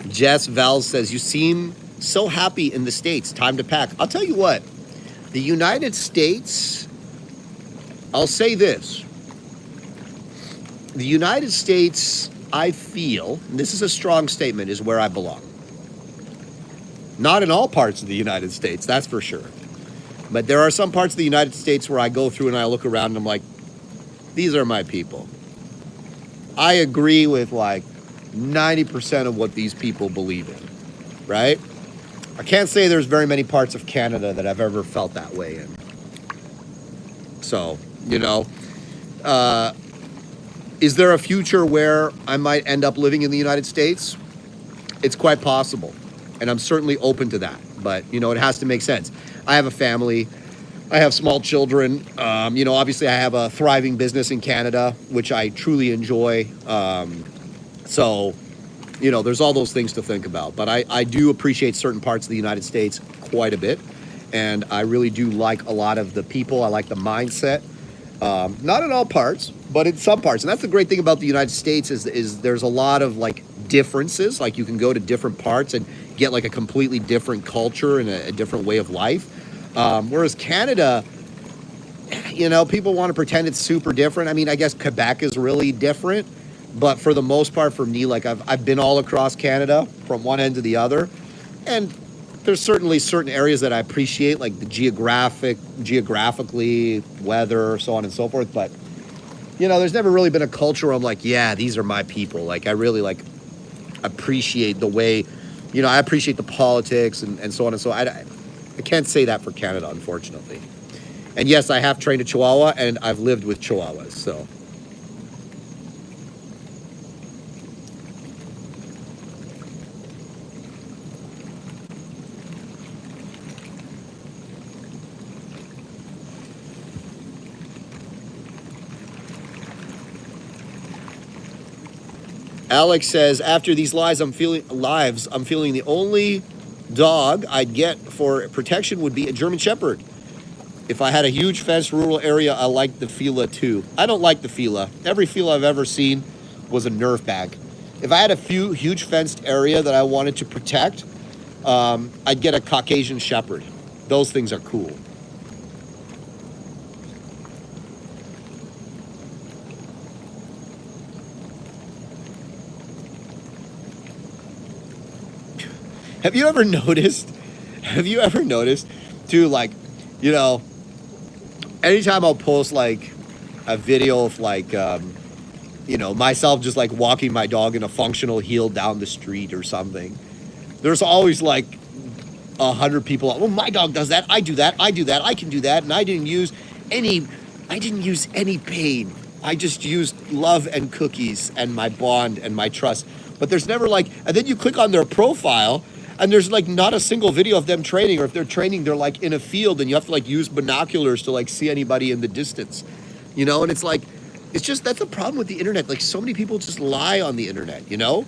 Jess Val says, you seem so happy in the States. Time to pack. I'll tell you what, the United States, I'll say this. The United States, I feel, and this is a strong statement, is where I belong. Not in all parts of the United States, that's for sure. But there are some parts of the United States where I go through and I look around and I'm like, these are my people. I agree with like 90% of what these people believe in, right? I can't say there's very many parts of Canada that I've ever felt that way in. So, you know, is there a future where I might end up living in the United States? It's quite possible. And I'm certainly open to that. But, you know, it has to make sense. I have a family. I have small children. You know, obviously I have a thriving business in Canada, which I truly enjoy. So, you know, there's all those things to think about. But I do appreciate certain parts of the United States quite a bit. And I really do like a lot of the people. I like the mindset. Not in all parts, but in some parts. And that's the great thing about the United States is there's a lot of like differences. Like you can go to different parts and get like a completely different culture and a different way of life. Whereas Canada, you know, people want to pretend it's super different. I mean, I guess Quebec is really different, but for the most part, for me, like I've been all across Canada from one end to the other, and there's certainly certain areas that I appreciate, like the geographically, weather, so on and so forth. But you know, there's never really been a culture where I'm like, yeah, these are my people. Like I really like appreciate the way, you know, I appreciate the politics and so on and so on. I can't say that for Canada, unfortunately. And yes, I have trained a Chihuahua, and I've lived with Chihuahuas, so. Alex says, after these lives, I'm feeling the only dog I'd get for protection would be a German Shepherd. If I had a huge fenced rural area, I like the Fila too. I don't like the Fila. Every Fila I've ever seen was a Nerf bag. If I had a huge fenced area that I wanted to protect, I'd get a Caucasian Shepherd. Those things are cool. Have you ever noticed too, like, you know, anytime I'll post like a video of like, you know, myself just like walking my dog in a functional heel down the street or something, there's always like 100 people, oh, my dog does that, I do that, I can do that, and I didn't use any pain. I just used love and cookies and my bond and my trust. But there's never like, and then you click on their profile, And there's like not a single video of them training, or if they're training, they're like in a field and you have to like use binoculars to like see anybody in the distance, you know? And it's like, it's just, that's the problem with the internet. Like so many people just lie on the internet, you know?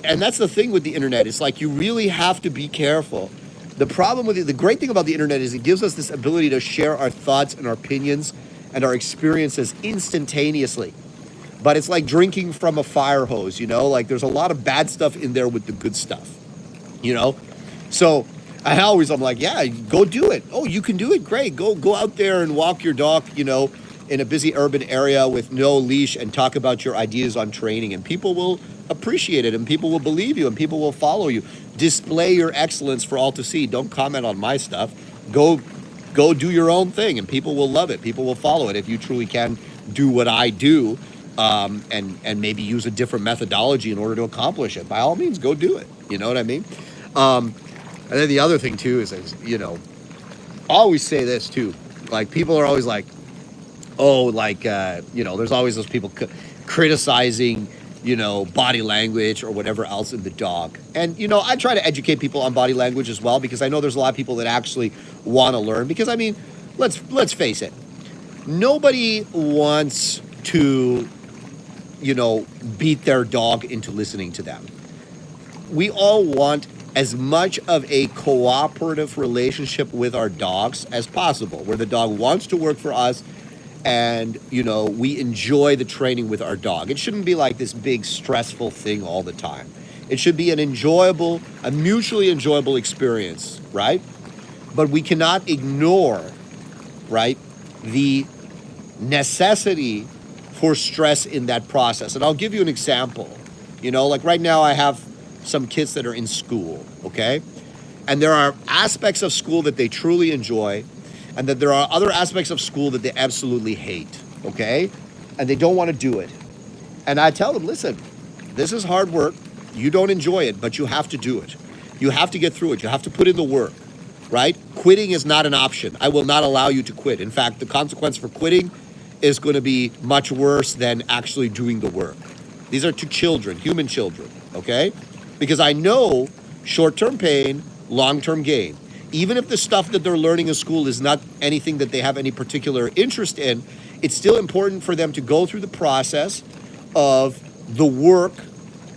And that's the thing with the internet. It's like, you really have to be careful. The problem with it, the great thing about the internet is it gives us this ability to share our thoughts and our opinions and our experiences instantaneously. But it's like drinking from a fire hose, you know? Like there's a lot of bad stuff in there with the good stuff, you know? So I'm like, yeah, go do it. Oh, you can do it? Great. Go out there and walk your dog, you know, in a busy urban area with no leash and talk about your ideas on training, and people will appreciate it and people will believe you and people will follow you. Display your excellence for all to see. Don't comment on my stuff. Go do your own thing and people will love it. People will follow it if you truly can do what I do. And maybe use a different methodology in order to accomplish it. By all means, go do it. You know what I mean? And then the other thing too is, you know, I always say this too. Like people are always like, oh, like, you know, there's always those people criticizing, you know, body language or whatever else in the dog. And, you know, I try to educate people on body language as well, because I know there's a lot of people that actually want to learn. Because I mean, let's face it. Nobody wants to, you know, beat their dog into listening to them. We all want as much of a cooperative relationship with our dogs as possible, where the dog wants to work for us and, you know, we enjoy the training with our dog. It shouldn't be like this big stressful thing all the time. It should be a mutually enjoyable experience, right? But we cannot ignore, right, the necessity for stress in that process. And I'll give you an example. You know, like right now I have some kids that are in school, okay? And there are aspects of school that they truly enjoy, and that there are other aspects of school that they absolutely hate, okay? And they don't want to do it. And I tell them, listen, this is hard work. You don't enjoy it, but you have to do it. You have to get through it. You have to put in the work, right? Quitting is not an option. I will not allow you to quit. In fact, the consequence for quitting is going to be much worse than actually doing the work. These are two children, human children, okay? Because I know short-term pain, long-term gain. Even if the stuff that they're learning in school is not anything that they have any particular interest in, it's still important for them to go through the process of the work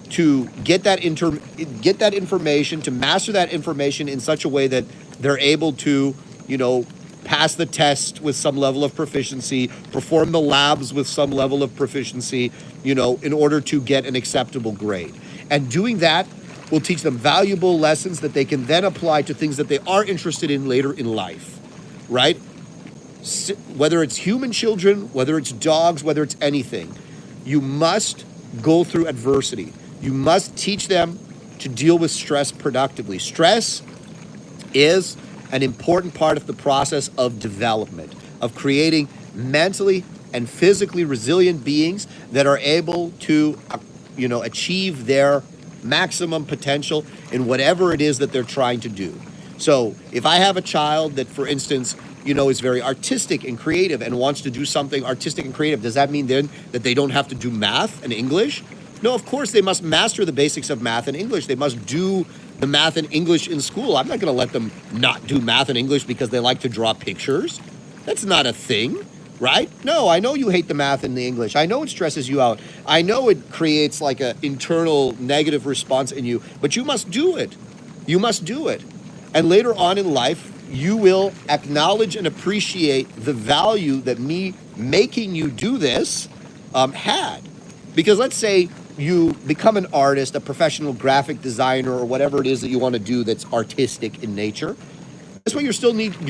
to get that information, to master that information in such a way that they're able to, you know, pass the test with some level of proficiency, perform the labs with some level of proficiency, you know, in order to get an acceptable grade. And doing that will teach them valuable lessons that they can then apply to things that they are interested in later in life, right? Whether it's human children, whether it's dogs, whether it's anything, you must go through adversity. You must teach them to deal with stress productively. Stress is an important part of the process of development, of creating mentally and physically resilient beings that are able to, you know, achieve their maximum potential in whatever it is that they're trying to do. So if I have a child that, for instance, you know, is very artistic and creative and wants to do something artistic and creative, does that mean then that they don't have to do math and English? No, of course they must master the basics of math and English. They must do the math and English in school. I'm not going to let them not do math and English because they like to draw pictures. That's not a thing, right? No, I know you hate the math and the English. I know it stresses you out. I know it creates like an internal negative response in you, but you must do it. You must do it. And later on in life, you will acknowledge and appreciate the value that me making you do this had. Because let's say you become an artist, a professional graphic designer, or whatever it is that you want to do that's artistic in nature. That's what you're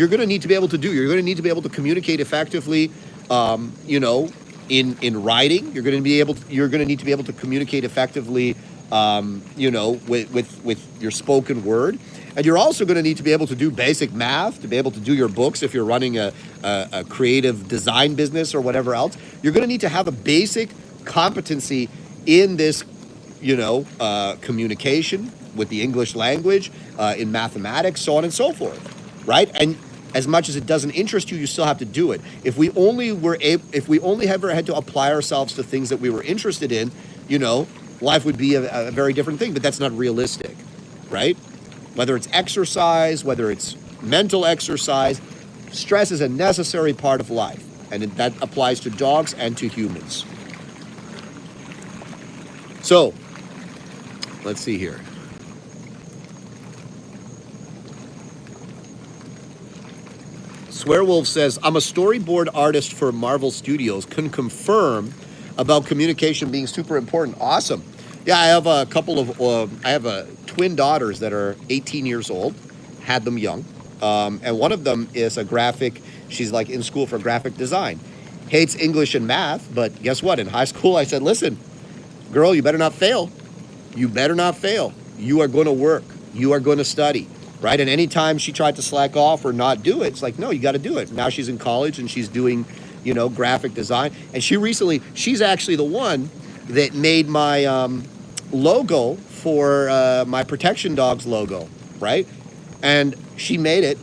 going to need to be able to do. You're going to need to be able to communicate effectively, you know, in writing. You're going to need to be able to communicate effectively, you know, with your spoken word. And you're also going to need to be able to do basic math, to be able to do your books if you're running a creative design business or whatever else. You're going to need to have a basic competency in this, you know, communication with the English language, in mathematics, so on and so forth, right? And as much as it doesn't interest you, you still have to do it. If we only ever had to apply ourselves to things that we were interested in, you know, life would be a very different thing. But that's not realistic. right? Whether it's exercise, whether it's mental exercise, stress is a necessary part of life. And that applies to dogs and to humans. So, let's see here. Swearwolf says, I'm a storyboard artist for Marvel Studios. Can confirm about communication being super important. Awesome. Yeah, I have a couple of, I have twin daughters that are 18 years old, had them young. And one of them is a graphic, she's like in school for graphic design. Hates English and math, but guess what? In high school, I said, listen, girl, you better not fail. You better not fail. You are going to work. You are going to study, right? And anytime she tried to slack off or not do it, it's like, no, you got to do it. Now she's in college and she's doing, you know, graphic design. And she's actually the one that made my logo for my protection dogs logo, right? And she made it.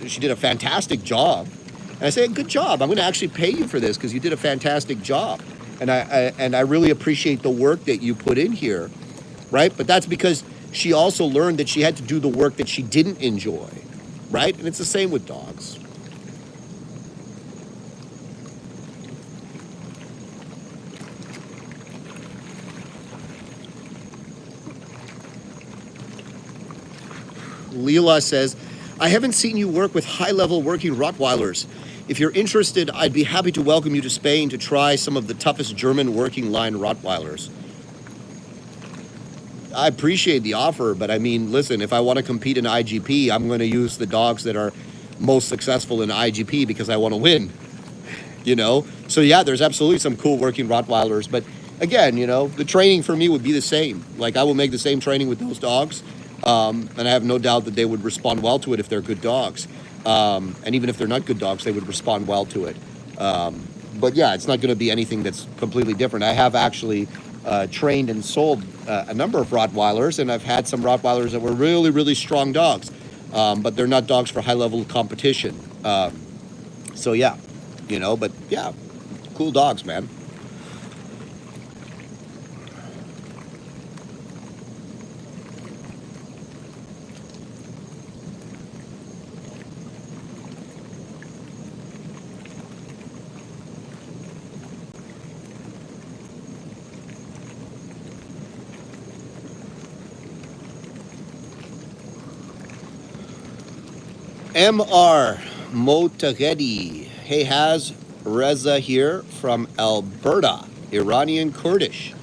She did a fantastic job. And I said, good job. I'm going to actually pay you for this because you did a fantastic job. And I really appreciate the work that you put in here, right? But that's because she also learned that she had to do the work that she didn't enjoy, right? And it's the same with dogs. Leela says, I haven't seen you work with high-level working Rottweilers. If you're interested, I'd be happy to welcome you to Spain to try some of the toughest German working line Rottweilers. I appreciate the offer, but I mean, listen, if I want to compete in IGP, I'm going to use the dogs that are most successful in IGP because I want to win, you know? So yeah, there's absolutely some cool working Rottweilers, but again, you know, the training for me would be the same. Like I will make the same training with those dogs. And I have no doubt that they would respond well to it if they're good dogs. And even if they're not good dogs, they would respond well to it. But yeah, it's not going to be anything that's completely different. I have actually trained and sold a number of Rottweilers, and I've had some Rottweilers that were really, really strong dogs. But they're not dogs for high-level competition. So yeah, you know, but yeah, cool dogs, man. MR Motagedi. Hey, Haz Reza here from Alberta, Iranian Kurdish.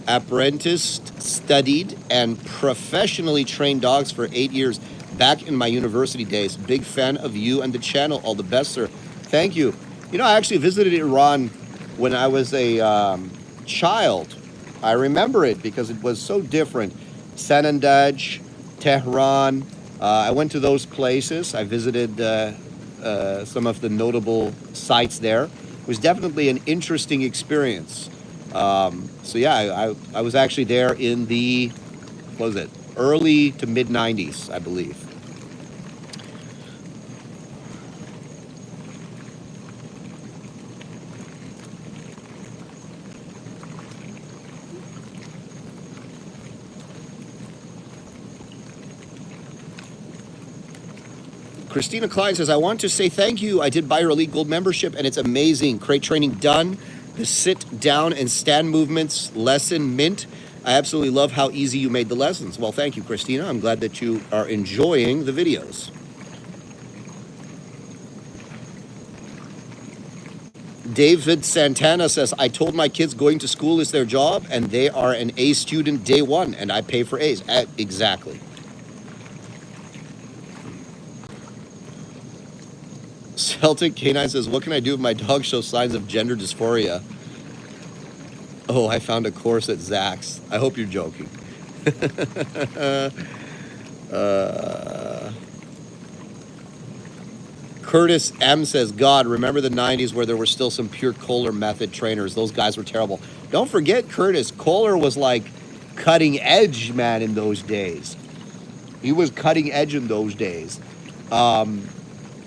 Apprenticed, studied, and professionally trained dogs for 8 years back in my university days. Big fan of you and the channel. All the best, sir. Thank you. You know, I actually visited Iran when I was a child. I remember it because it was so different. Sanandaj, Tehran. I went to those places. I visited some of the notable sites there. It was definitely an interesting experience. So yeah, I was actually there in the, what was it, early to mid 90s, I believe. Christina Klein says, I want to say thank you. I did buy your Elite Gold membership, and it's amazing. Crate training done. The sit down and stand movements lesson mint. I absolutely love how easy you made the lessons. Well, thank you, Christina. I'm glad that you are enjoying the videos. David Santana says, I told my kids going to school is their job, and they are an A student day one, and I pay for A's. Exactly. Celtic Canine says, what can I do if my dog shows signs of gender dysphoria? Oh, I found a course at Zach's. I hope you're joking. Curtis M says, God, remember the 90s where there were still some pure Kohler method trainers. Those guys were terrible. Don't forget, Curtis, Kohler was like cutting edge, man, in those days. He was cutting edge in those days.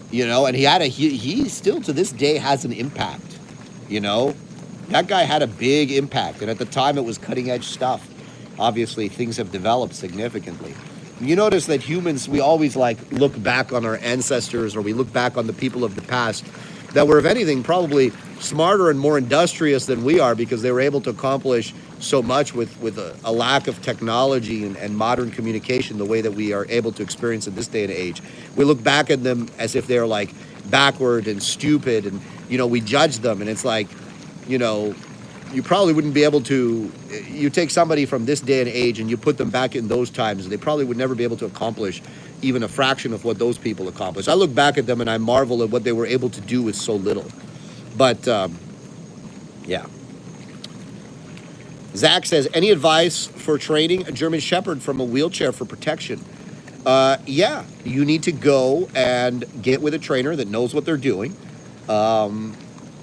You know, and he still to this day has an impact, you know. That guy had a big impact, and at the time it was cutting edge stuff. Obviously, things have developed significantly. You notice that humans, we always like look back on our ancestors, or we look back on the people of the past that were, if anything, probably smarter and more industrious than we are, because they were able to accomplish so much with a lack of technology and modern communication the way that we are able to experience in this day and age. We look back at them as if they're like backward and stupid, and we judge them, and it's like, you probably wouldn't be able to, you take somebody from this day and age and you put them back in those times, and they probably would never be able to accomplish even a fraction of what those people accomplished. I look back at them and I marvel at what they were able to do with so little. But yeah. Zach says, any advice for training a German Shepherd from a wheelchair for protection? Yeah, you need to go and get with a trainer that knows what they're doing.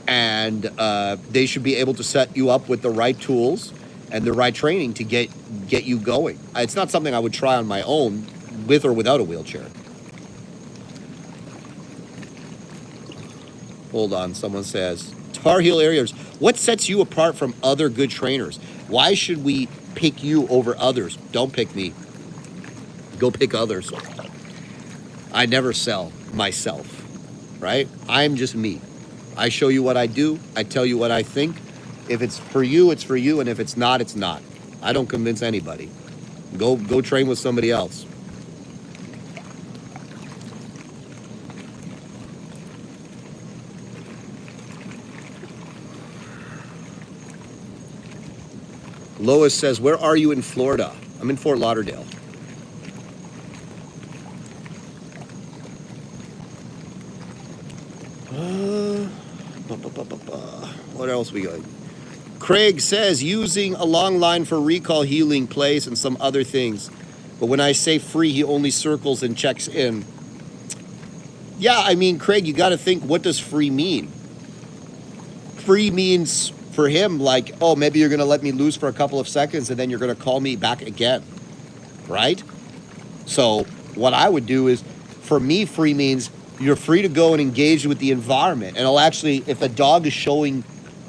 And they should be able to set you up with the right tools and the right training to get you going. It's not something I would try on my own, with or without a wheelchair. Hold on, someone says, Tar Heel Areas, what sets you apart from other good trainers? Why should we pick you over others? Don't pick me. Go pick others. I never sell myself, right? I'm just me. I show you what I do. I tell you what I think. If it's for you, it's for you. And if it's not, it's not. I don't convince anybody. Go train with somebody else. Lois says, where are you in Florida? I'm in Fort Lauderdale. What else we got? Craig says, using a long line for recall, healing, place, and some other things. But when I say free, he only circles and checks in. Yeah, I mean, Craig, you got to think, what does free mean? Free means for him, like, oh, maybe you're going to let me loose for a couple of seconds and then you're going to call me back again, right? So what I would do is, for me, free means you're free to go and engage with the environment. And I'll actually, if a dog is showing,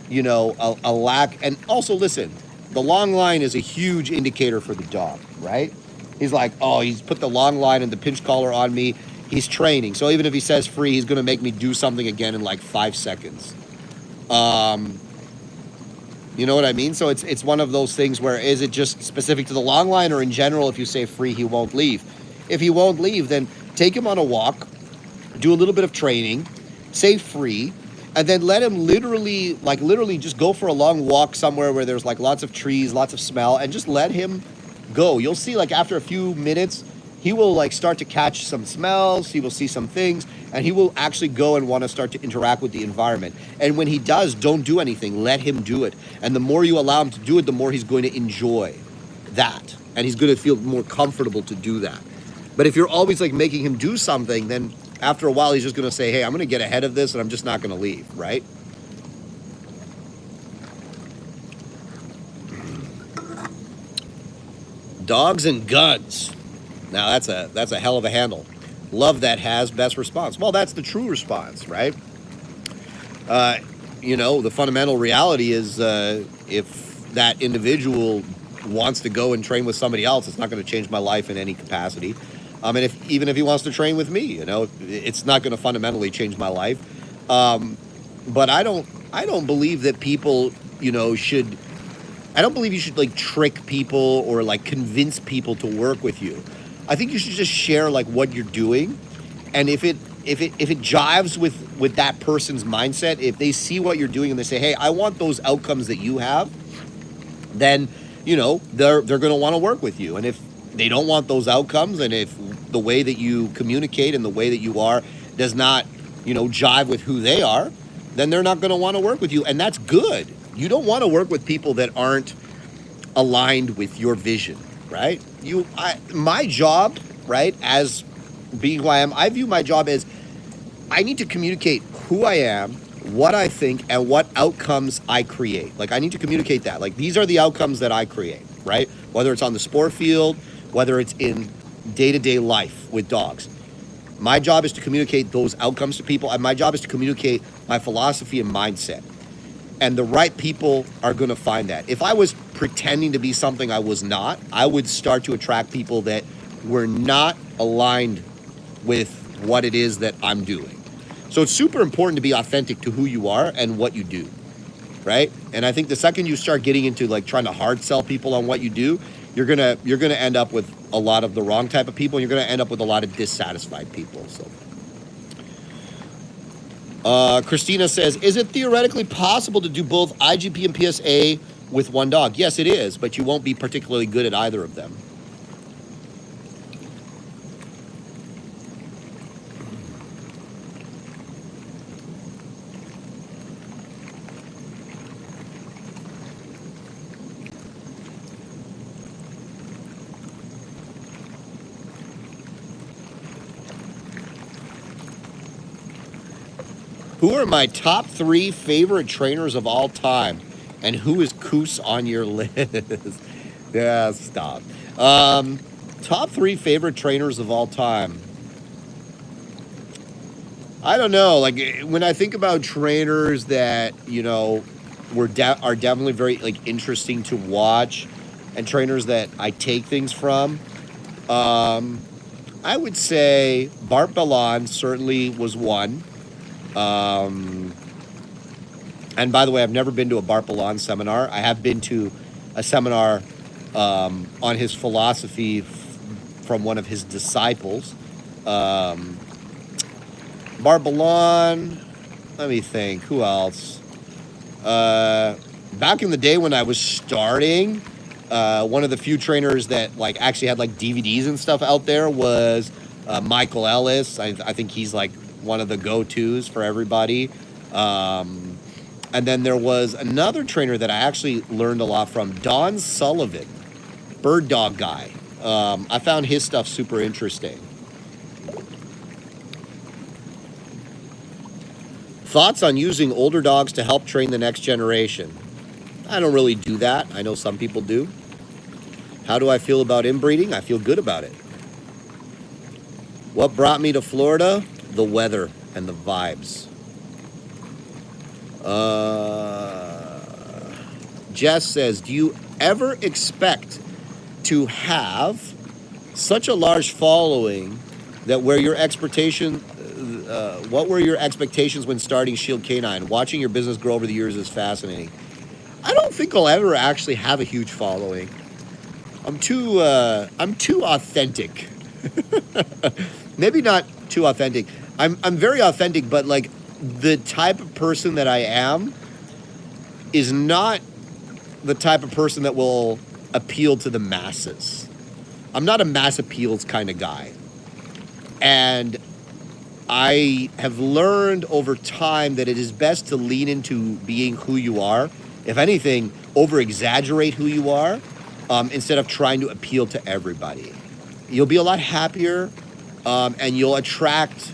a lack, and also listen, the long line is a huge indicator for the dog, right? He's like, oh, he's put the long line and the pinch collar on me. He's training. So even if he says free, he's going to make me do something again in like 5 seconds. You know what I mean? So it's one of those things where, is it just specific to the long line, or in general, if you say free, he won't leave? If he won't leave, then take him on a walk, do a little bit of training, say free, and then let him literally just go for a long walk somewhere where there's like lots of trees, lots of smell, and just let him go. You'll see, like, after a few minutes, he will like start to catch some smells, he will see some things, and he will actually go and want to start to interact with the environment. And when he does, don't do anything, let him do it. And the more you allow him to do it, the more he's going to enjoy that. And he's going to feel more comfortable to do that. But if you're always like making him do something, then after a while, he's just going to say, hey, I'm going to get ahead of this and I'm just not going to leave, right? Dogs and guns. Now, that's a hell of a handle. Love that has best response. Well, that's the true response, right? The fundamental reality is if that individual wants to go and train with somebody else, it's not going to change my life in any capacity. And even if he wants to train with me, it's not going to fundamentally change my life. But I don't believe that people, should. I don't believe you should like trick people or like convince people to work with you. I think you should just share like what you're doing, and if it jives with that person's mindset, if they see what you're doing and they say, hey, I want those outcomes that you have, then they're going to want to work with you. And if they don't want those outcomes, and if the way that you communicate and the way that you are does not, jive with who they are, then they're not going to want to work with you. And that's good. You don't want to work with people that aren't aligned with your vision, right? My job, right, as being who I am, I view my job as I need to communicate who I am, what I think, and what outcomes I create. Like, I need to communicate that. Like, these are the outcomes that I create, right? Whether it's on the sport field, whether it's in day-to-day life with dogs. My job is to communicate those outcomes to people, and my job is to communicate my philosophy and mindset. And the right people are going to find that. If I was pretending to be something I was not, I would start to attract people that we're not aligned with what it is that I'm doing. So it's super important to be authentic to who you are and what you do, right? And I think the second you start getting into like trying to hard sell people on what you do, you're gonna end up with a lot of the wrong type of people, and you're gonna end up with a lot of dissatisfied people. So Christina says, is it theoretically possible to do both IGP and PSA with one dog? Yes, it is, but you won't be particularly good at either of them. Who are my top 3 favorite trainers of all time? And who is Koos on your list? Yeah, stop. Top 3 favorite trainers of all time. I don't know. Like, when I think about trainers that, you know, are definitely very, like, interesting to watch, and trainers that I take things from, I would say Bart Ballon certainly was one. And by the way, I've never been to a Bart Ballon seminar. I have been to a seminar on his philosophy from one of his disciples. Bart Ballon, let me think, who else? Back in the day when I was starting, one of the few trainers that like actually had like DVDs and stuff out there was Michael Ellis. I think he's like one of the go-tos for everybody. And then there was another trainer that I actually learned a lot from, Don Sullivan, bird dog guy. I found his stuff super interesting. Thoughts on using older dogs to help train the next generation? I don't really do that. I know some people do. How do I feel about inbreeding? I feel good about it. What brought me to Florida? The weather and the vibes. Jess says, do you ever expect to have such a large following that what were your expectations when starting Shield Canine? Watching your business grow over the years is fascinating. I don't think I'll ever actually have a huge following. I'm too authentic. Maybe not too authentic. I'm very authentic, but like the type of person that I am is not the type of person that will appeal to the masses. I'm not a mass appeals kind of guy. And I have learned over time that it is best to lean into being who you are. If anything, over-exaggerate who you are instead of trying to appeal to everybody. You'll be a lot happier and you'll attract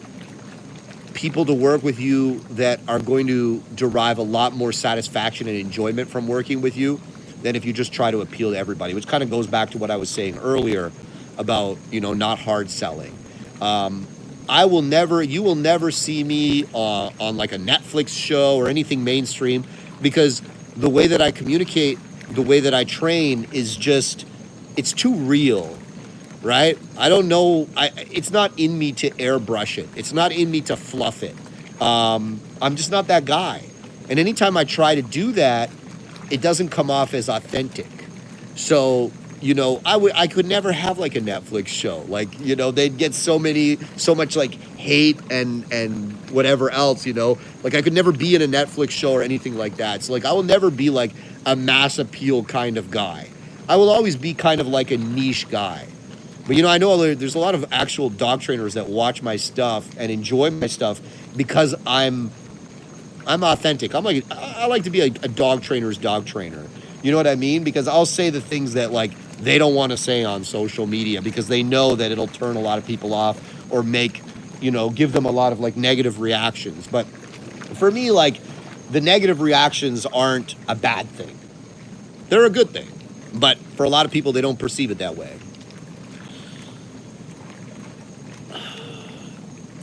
people to work with you that are going to derive a lot more satisfaction and enjoyment from working with you than if you just try to appeal to everybody, which kind of goes back to what I was saying earlier about, not hard selling. You will never see me on like a Netflix show or anything mainstream, because the way that I communicate, the way that I train is just, it's too real, right? I don't know. It's not in me to airbrush it. It's not in me to fluff it. I'm just not that guy. And anytime I try to do that, it doesn't come off as authentic. So, I could never have like a Netflix show. Like, they'd get so much like hate and whatever else, like I could never be in a Netflix show or anything like that. So like, I will never be like a mass appeal kind of guy. I will always be kind of like a niche guy. But, I know there's a lot of actual dog trainers that watch my stuff and enjoy my stuff because I'm authentic. I like to be a dog trainer's dog trainer. You know what I mean? Because I'll say the things that like they don't want to say on social media because they know that it'll turn a lot of people off or make, give them a lot of like negative reactions. But for me, like the negative reactions aren't a bad thing. They're a good thing. But for a lot of people, they don't perceive it that way.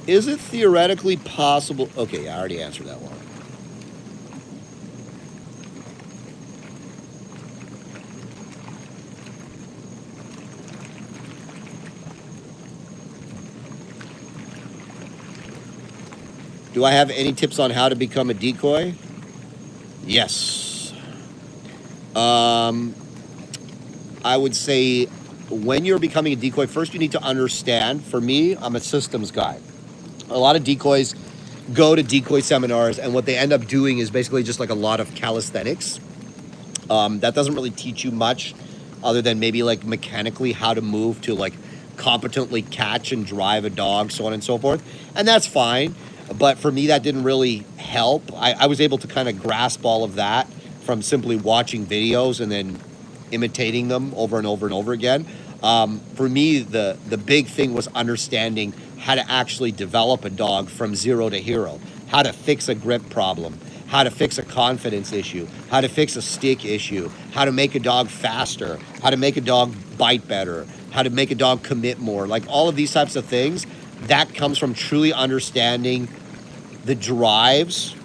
Is it theoretically possible? Okay, I already answered that one. Do I have any tips on how to become a decoy? Yes. I would say when you're becoming a decoy, first you need to understand. For me, I'm a systems guy. A lot of decoys go to decoy seminars, and what they end up doing is basically just like a lot of calisthenics. That doesn't really teach you much other than maybe like mechanically how to move to like competently catch and drive a dog, so on and so forth. And that's fine. But for me, that didn't really help. I was able to kind of grasp all of that from simply watching videos and then imitating them over and over and over again. For me, the big thing was understanding how to actually develop a dog from zero to hero, how to fix a grip problem, how to fix a confidence issue, how to fix a stick issue, how to make a dog faster, how to make a dog bite better, how to make a dog commit more. Like all of these types of things, that comes from truly understanding the drives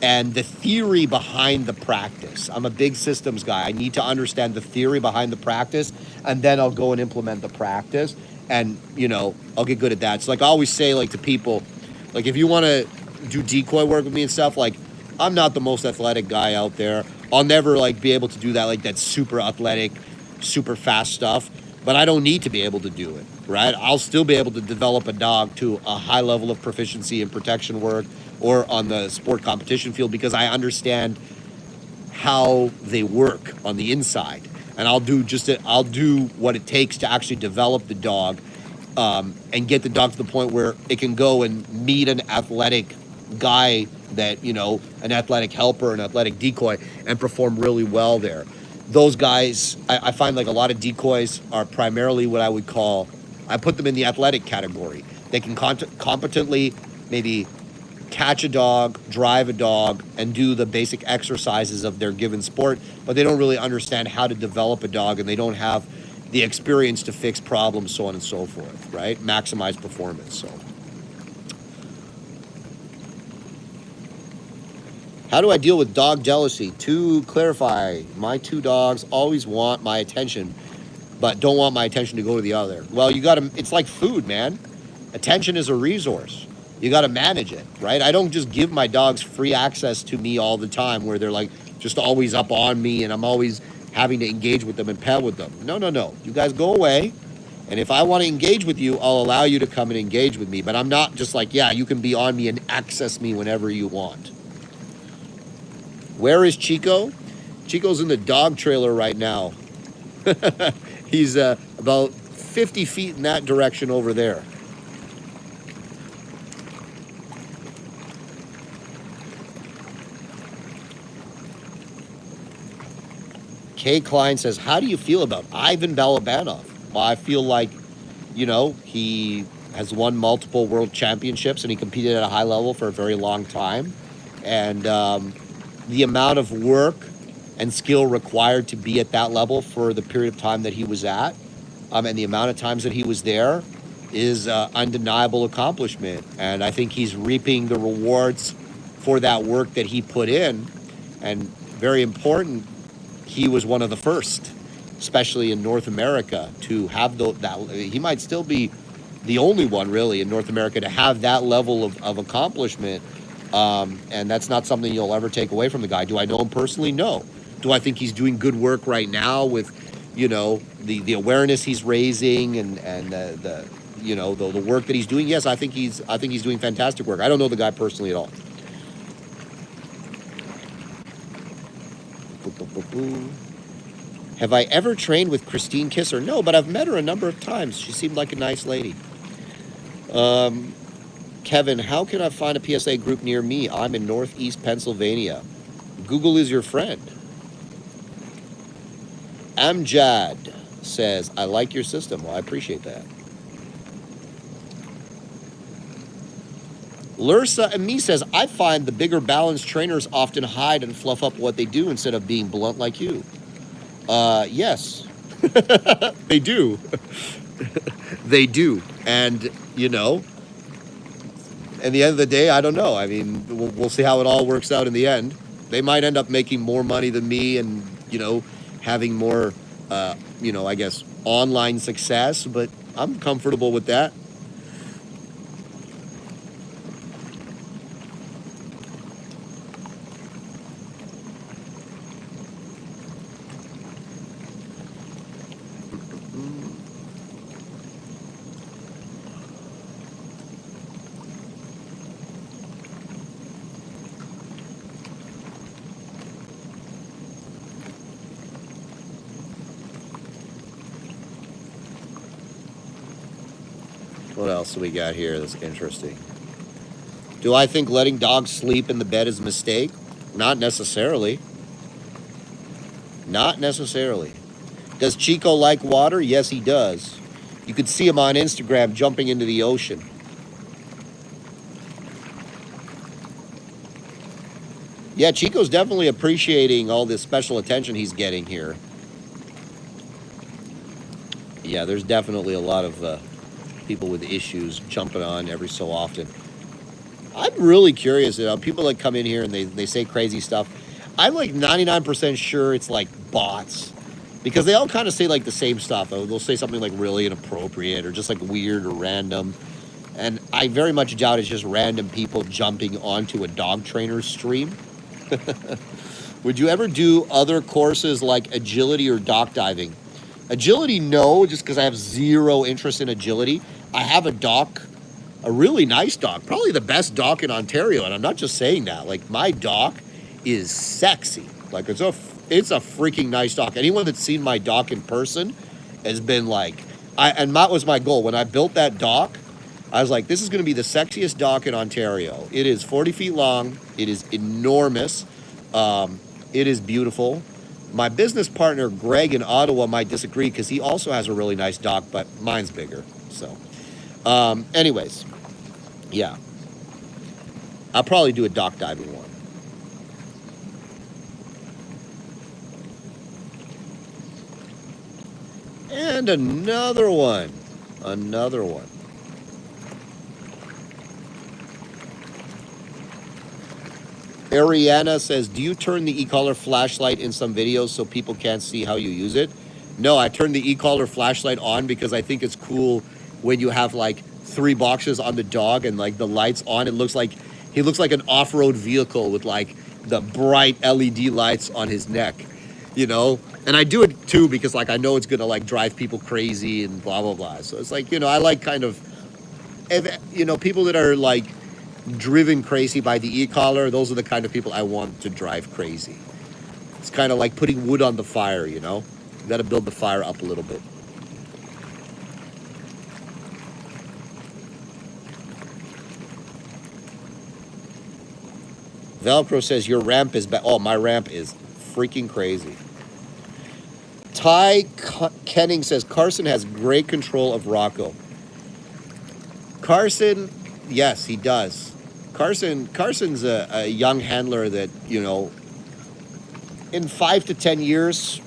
and the theory behind the practice. I'm a big systems guy. I need to understand the theory behind the practice, and then I'll go and implement the practice, and I'll get good at that. So like I always say, like to people, like if you want to do decoy work with me and stuff, like I'm not the most athletic guy out there. I'll never like be able to do that, like that super athletic, super fast stuff, but I don't need to be able to do it, right? I'll still be able to develop a dog to a high level of proficiency in protection work or on the sport competition field because I understand how they work on the inside. And I'll do what it takes to actually develop the dog and get the dog to the point where it can go and meet an athletic guy that, an athletic helper, an athletic decoy, and perform really well there. Those guys, I find like a lot of decoys are primarily what I would call, I put them in the athletic category. They can competently maybe catch a dog, drive a dog, and do the basic exercises of their given sport, but they don't really understand how to develop a dog, and they don't have the experience to fix problems, so on and so forth, right? Maximize performance. So how do I deal with dog jealousy? To clarify, my two dogs always want my attention, but don't want my attention to go to the other. Well, it's like food, man. Attention is a resource. You got to manage it, right? I don't just give my dogs free access to me all the time where they're like just always up on me and I'm always having to engage with them and pet with them. No. You guys go away. And if I want to engage with you, I'll allow you to come and engage with me. But I'm not just like, yeah, you can be on me and access me whenever you want. Where is Chico? Chico's in the dog trailer right now. He's about 50 feet in that direction over there. Kay Klein says, how do you feel about Ivan Balabanov? Well, I feel like, he has won multiple world championships and he competed at a high level for a very long time. And the amount of work and skill required to be at that level for the period of time that he was at, and the amount of times that he was there is undeniable accomplishment. And I think he's reaping the rewards for that work that he put in. And very important, he was one of the first, especially in North America, to have that. He might still be the only one really in North America to have that level of accomplishment. And that's not something you'll ever take away from the guy. Do I know him personally? No. Do I think he's doing good work right now with, the awareness he's raising and the work that he's doing? Yes, I think he's doing fantastic work. I don't know the guy personally at all. Have I ever trained with Christine Kisser? No, but I've met her a number of times. She seemed like a nice lady. Kevin, how can I find a PSA group near me? I'm in Northeast Pennsylvania. Google is your friend. Amjad says, I like your system. Well, I appreciate that. Lursa and me says, I find the bigger balanced trainers often hide and fluff up what they do instead of being blunt like you. Yes, they do. They do. And, at the end of the day, I don't know. I mean, we'll see how it all works out in the end. They might end up making more money than me and, having more, I guess, online success, but I'm comfortable with that. What else do we got here that's interesting? Do I think letting dogs sleep in the bed is a mistake? Not necessarily. Not necessarily. Does Chico like water? Yes, he does. You could see him on Instagram jumping into the ocean. Yeah, Chico's definitely appreciating all this special attention he's getting here. Yeah, there's definitely a lot of people with issues jumping on every so often. I'm really curious, people that come in here and they say crazy stuff. I'm like 99% sure it's like bots. Because they all kind of say like the same stuff. They'll say something like really inappropriate or just like weird or random. And I very much doubt it's just random people jumping onto a dog trainer's stream. Would you ever do other courses like agility or dock diving? Agility, no, just because I have zero interest in agility. I have a dock, a really nice dock, probably the best dock in Ontario. And I'm not just saying that. Like, my dock is sexy. Like, it's a freaking nice dock. Anyone that's seen my dock in person has been like, and that was my goal. When I built that dock, I was like, this is going to be the sexiest dock in Ontario. It is 40 feet long. It is enormous. It is beautiful. My business partner, Greg, in Ottawa might disagree because he also has a really nice dock, but mine's bigger. So, anyways, yeah. I'll probably do a dock diving one. And another one. Another one. Ariana says, do you turn the e-collar flashlight in some videos so people can't see how you use it? No, I turn the e-collar flashlight on because I think it's cool when you have like 3 boxes on the dog and like the lights on. It looks like he looks like an off-road vehicle with like the bright LED lights on his neck, you know? And I do it too because like I know it's gonna like drive people crazy and blah, blah, blah. So it's like, I like kind of, people that are like driven crazy by the e-collar, those are the kind of people I want to drive crazy. It's kind of like putting wood on the fire, You got to build the fire up a little bit. Velcro says your ramp is bad. Oh, my ramp is freaking crazy. Ty Kenning says Carson has great control of Rocco. Carson, yes, he does. Carson's a young handler that, in 5 to 10 years,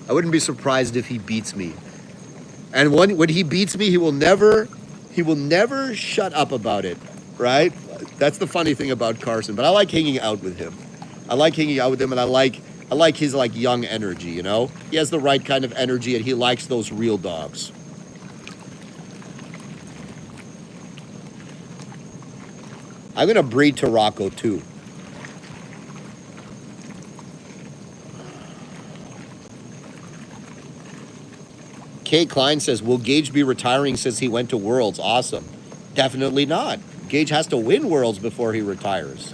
I wouldn't be surprised if he beats me. And when he beats me, he will never shut up about it, right? That's the funny thing about Carson. But I like hanging out with him. And I like his like young energy, He has the right kind of energy and he likes those real dogs. I'm going to breed to Rocco too. Kay Klein says, will Gage be retiring since he went to Worlds? Awesome. Definitely not. Gage has to win Worlds before he retires.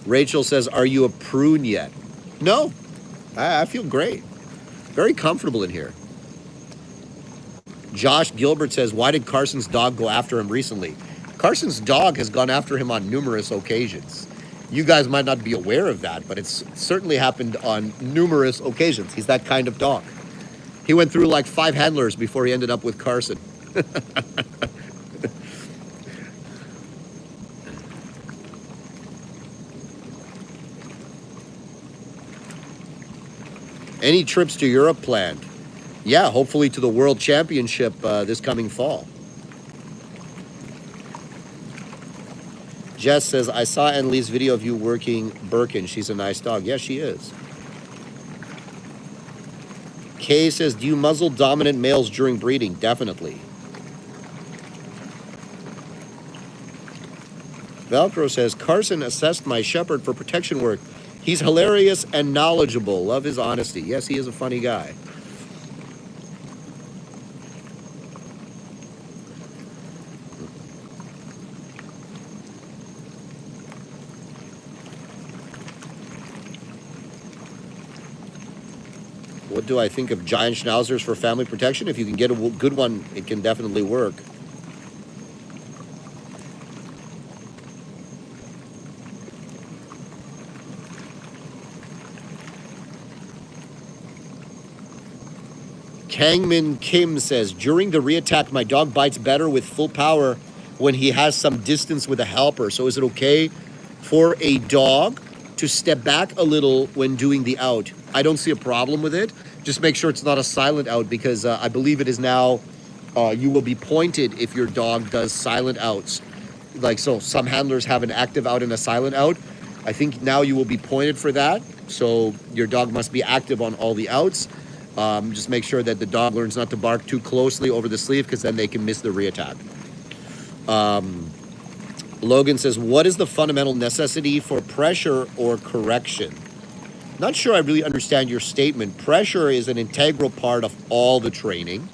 Rachel says, are you a prune yet? No. I feel great. Very comfortable in here. Josh Gilbert says, why did Carson's dog go after him recently? Carson's dog has gone after him on numerous occasions. You guys might not be aware of that, but it's certainly happened on numerous occasions. He's that kind of dog. He went through like 5 handlers before he ended up with Carson. Any trips to Europe planned? Yeah, hopefully to the World Championship this coming fall. Jess says, I saw Annalise video of you working Birkin. She's a nice dog. Yeah, she is. Kay says, do you muzzle dominant males during breeding? Definitely. Velcro says, Carson assessed my shepherd for protection work. He's hilarious and knowledgeable. Love his honesty. Yes, he is a funny guy. What do I think of giant schnauzers for family protection? If you can get a good one, it can definitely work. Kangmin Kim says, during the reattack, my dog bites better with full power when he has some distance with a helper. So is it okay for a dog to step back a little when doing the out? I don't see a problem with it. Just make sure it's not a silent out, because I believe it is now, you will be pointed if your dog does silent outs. Like, so some handlers have an active out and a silent out. I think now you will be pointed for that. So your dog must be active on all the outs. Just make sure that the dog learns not to bark too closely over the sleeve, because then they can miss the reattack. Logan says, what is the fundamental necessity for pressure or correction? Not sure I really understand your statement. Pressure is an integral part of all the training,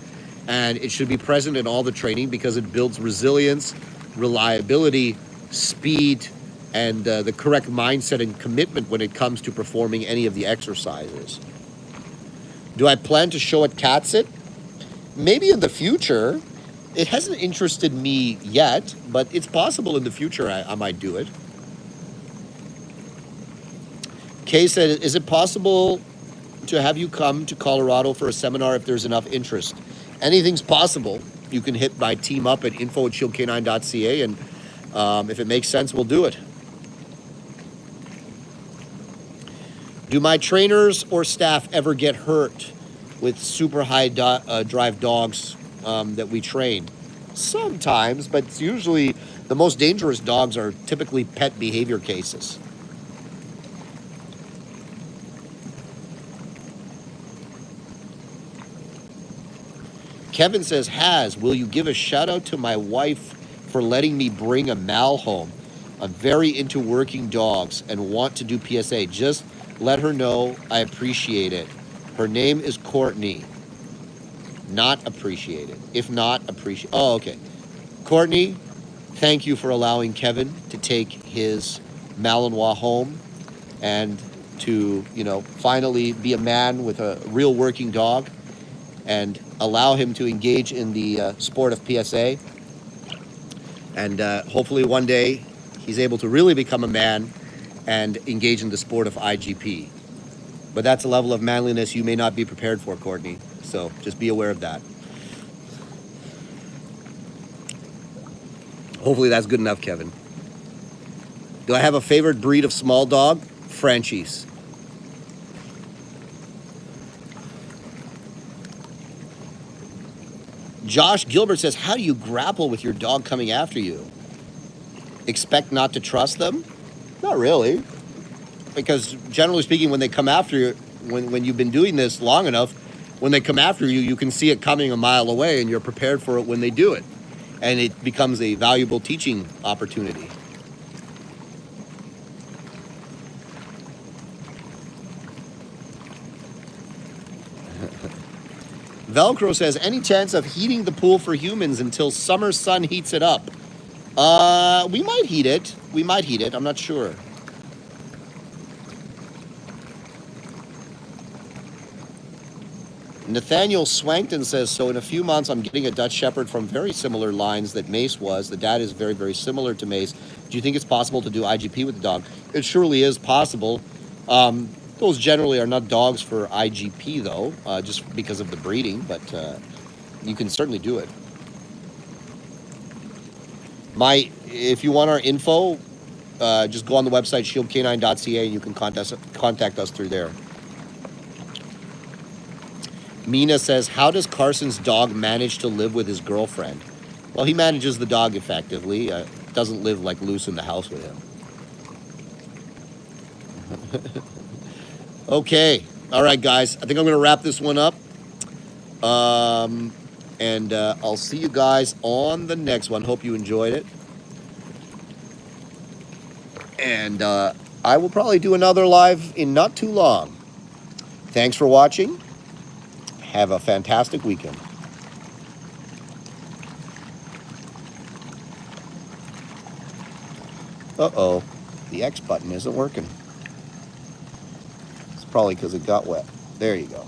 and it should be present in all the training because it builds resilience, reliability, speed, and the correct mindset and commitment when it comes to performing any of the exercises. Do I plan to show at Cat Sit? Maybe in the future. It hasn't interested me yet, but it's possible in the future I might do it. Kay said, is it possible to have you come to Colorado for a seminar if there's enough interest? Anything's possible. You can hit my team up at info@shieldcanine.ca, and if it makes sense, we'll do it. Do my trainers or staff ever get hurt with super high drive dogs that we train? Sometimes, but it's usually the most dangerous dogs are typically pet behavior cases. Kevin says, will you give a shout out to my wife for letting me bring a Mal home? I'm very into working dogs and want to do PSA. Just let her know I appreciate it. Her name is Courtney. Not appreciated. If not, appreciate. Oh, okay. Courtney, thank you for allowing Kevin to take his Malinois home and to, finally be a man with a real working dog and allow him to engage in the sport of PSA. And hopefully one day he's able to really become a man and engage in the sport of IGP. But that's a level of manliness you may not be prepared for, Courtney. So just be aware of that. Hopefully that's good enough, Kevin. Do I have a favorite breed of small dog? Frenchies. Josh Gilbert says, how do you grapple with your dog coming after you? Expect not to trust them? Not really. Because generally speaking, when they come after you, when you've been doing this long enough, when they come after you, you can see it coming a mile away and you're prepared for it when they do it. And it becomes a valuable teaching opportunity. Velcro says, any chance of heating the pool for humans until summer sun heats it up? We might heat it. I'm not sure. Nathaniel Swankton says, so in a few months, I'm getting a Dutch Shepherd from very similar lines that Mace was. The dad is very, very similar to Mace. Do you think it's possible to do IGP with the dog? It surely is possible. Those generally are not dogs for IGP, though, just because of the breeding, but you can certainly do it. If you want our info, just go on the website, shieldcanine.ca, and you can contact us through there. Mina says, how does Carson's dog manage to live with his girlfriend? Well, he manages the dog effectively. Doesn't live like loose in the house with him. Okay. All right, guys. I think I'm going to wrap this one up. And I'll see you guys on the next one. Hope you enjoyed it. And I will probably do another live in not too long. Thanks for watching. Have a fantastic weekend. Uh-oh. The X button isn't working. It's probably because it got wet. There you go.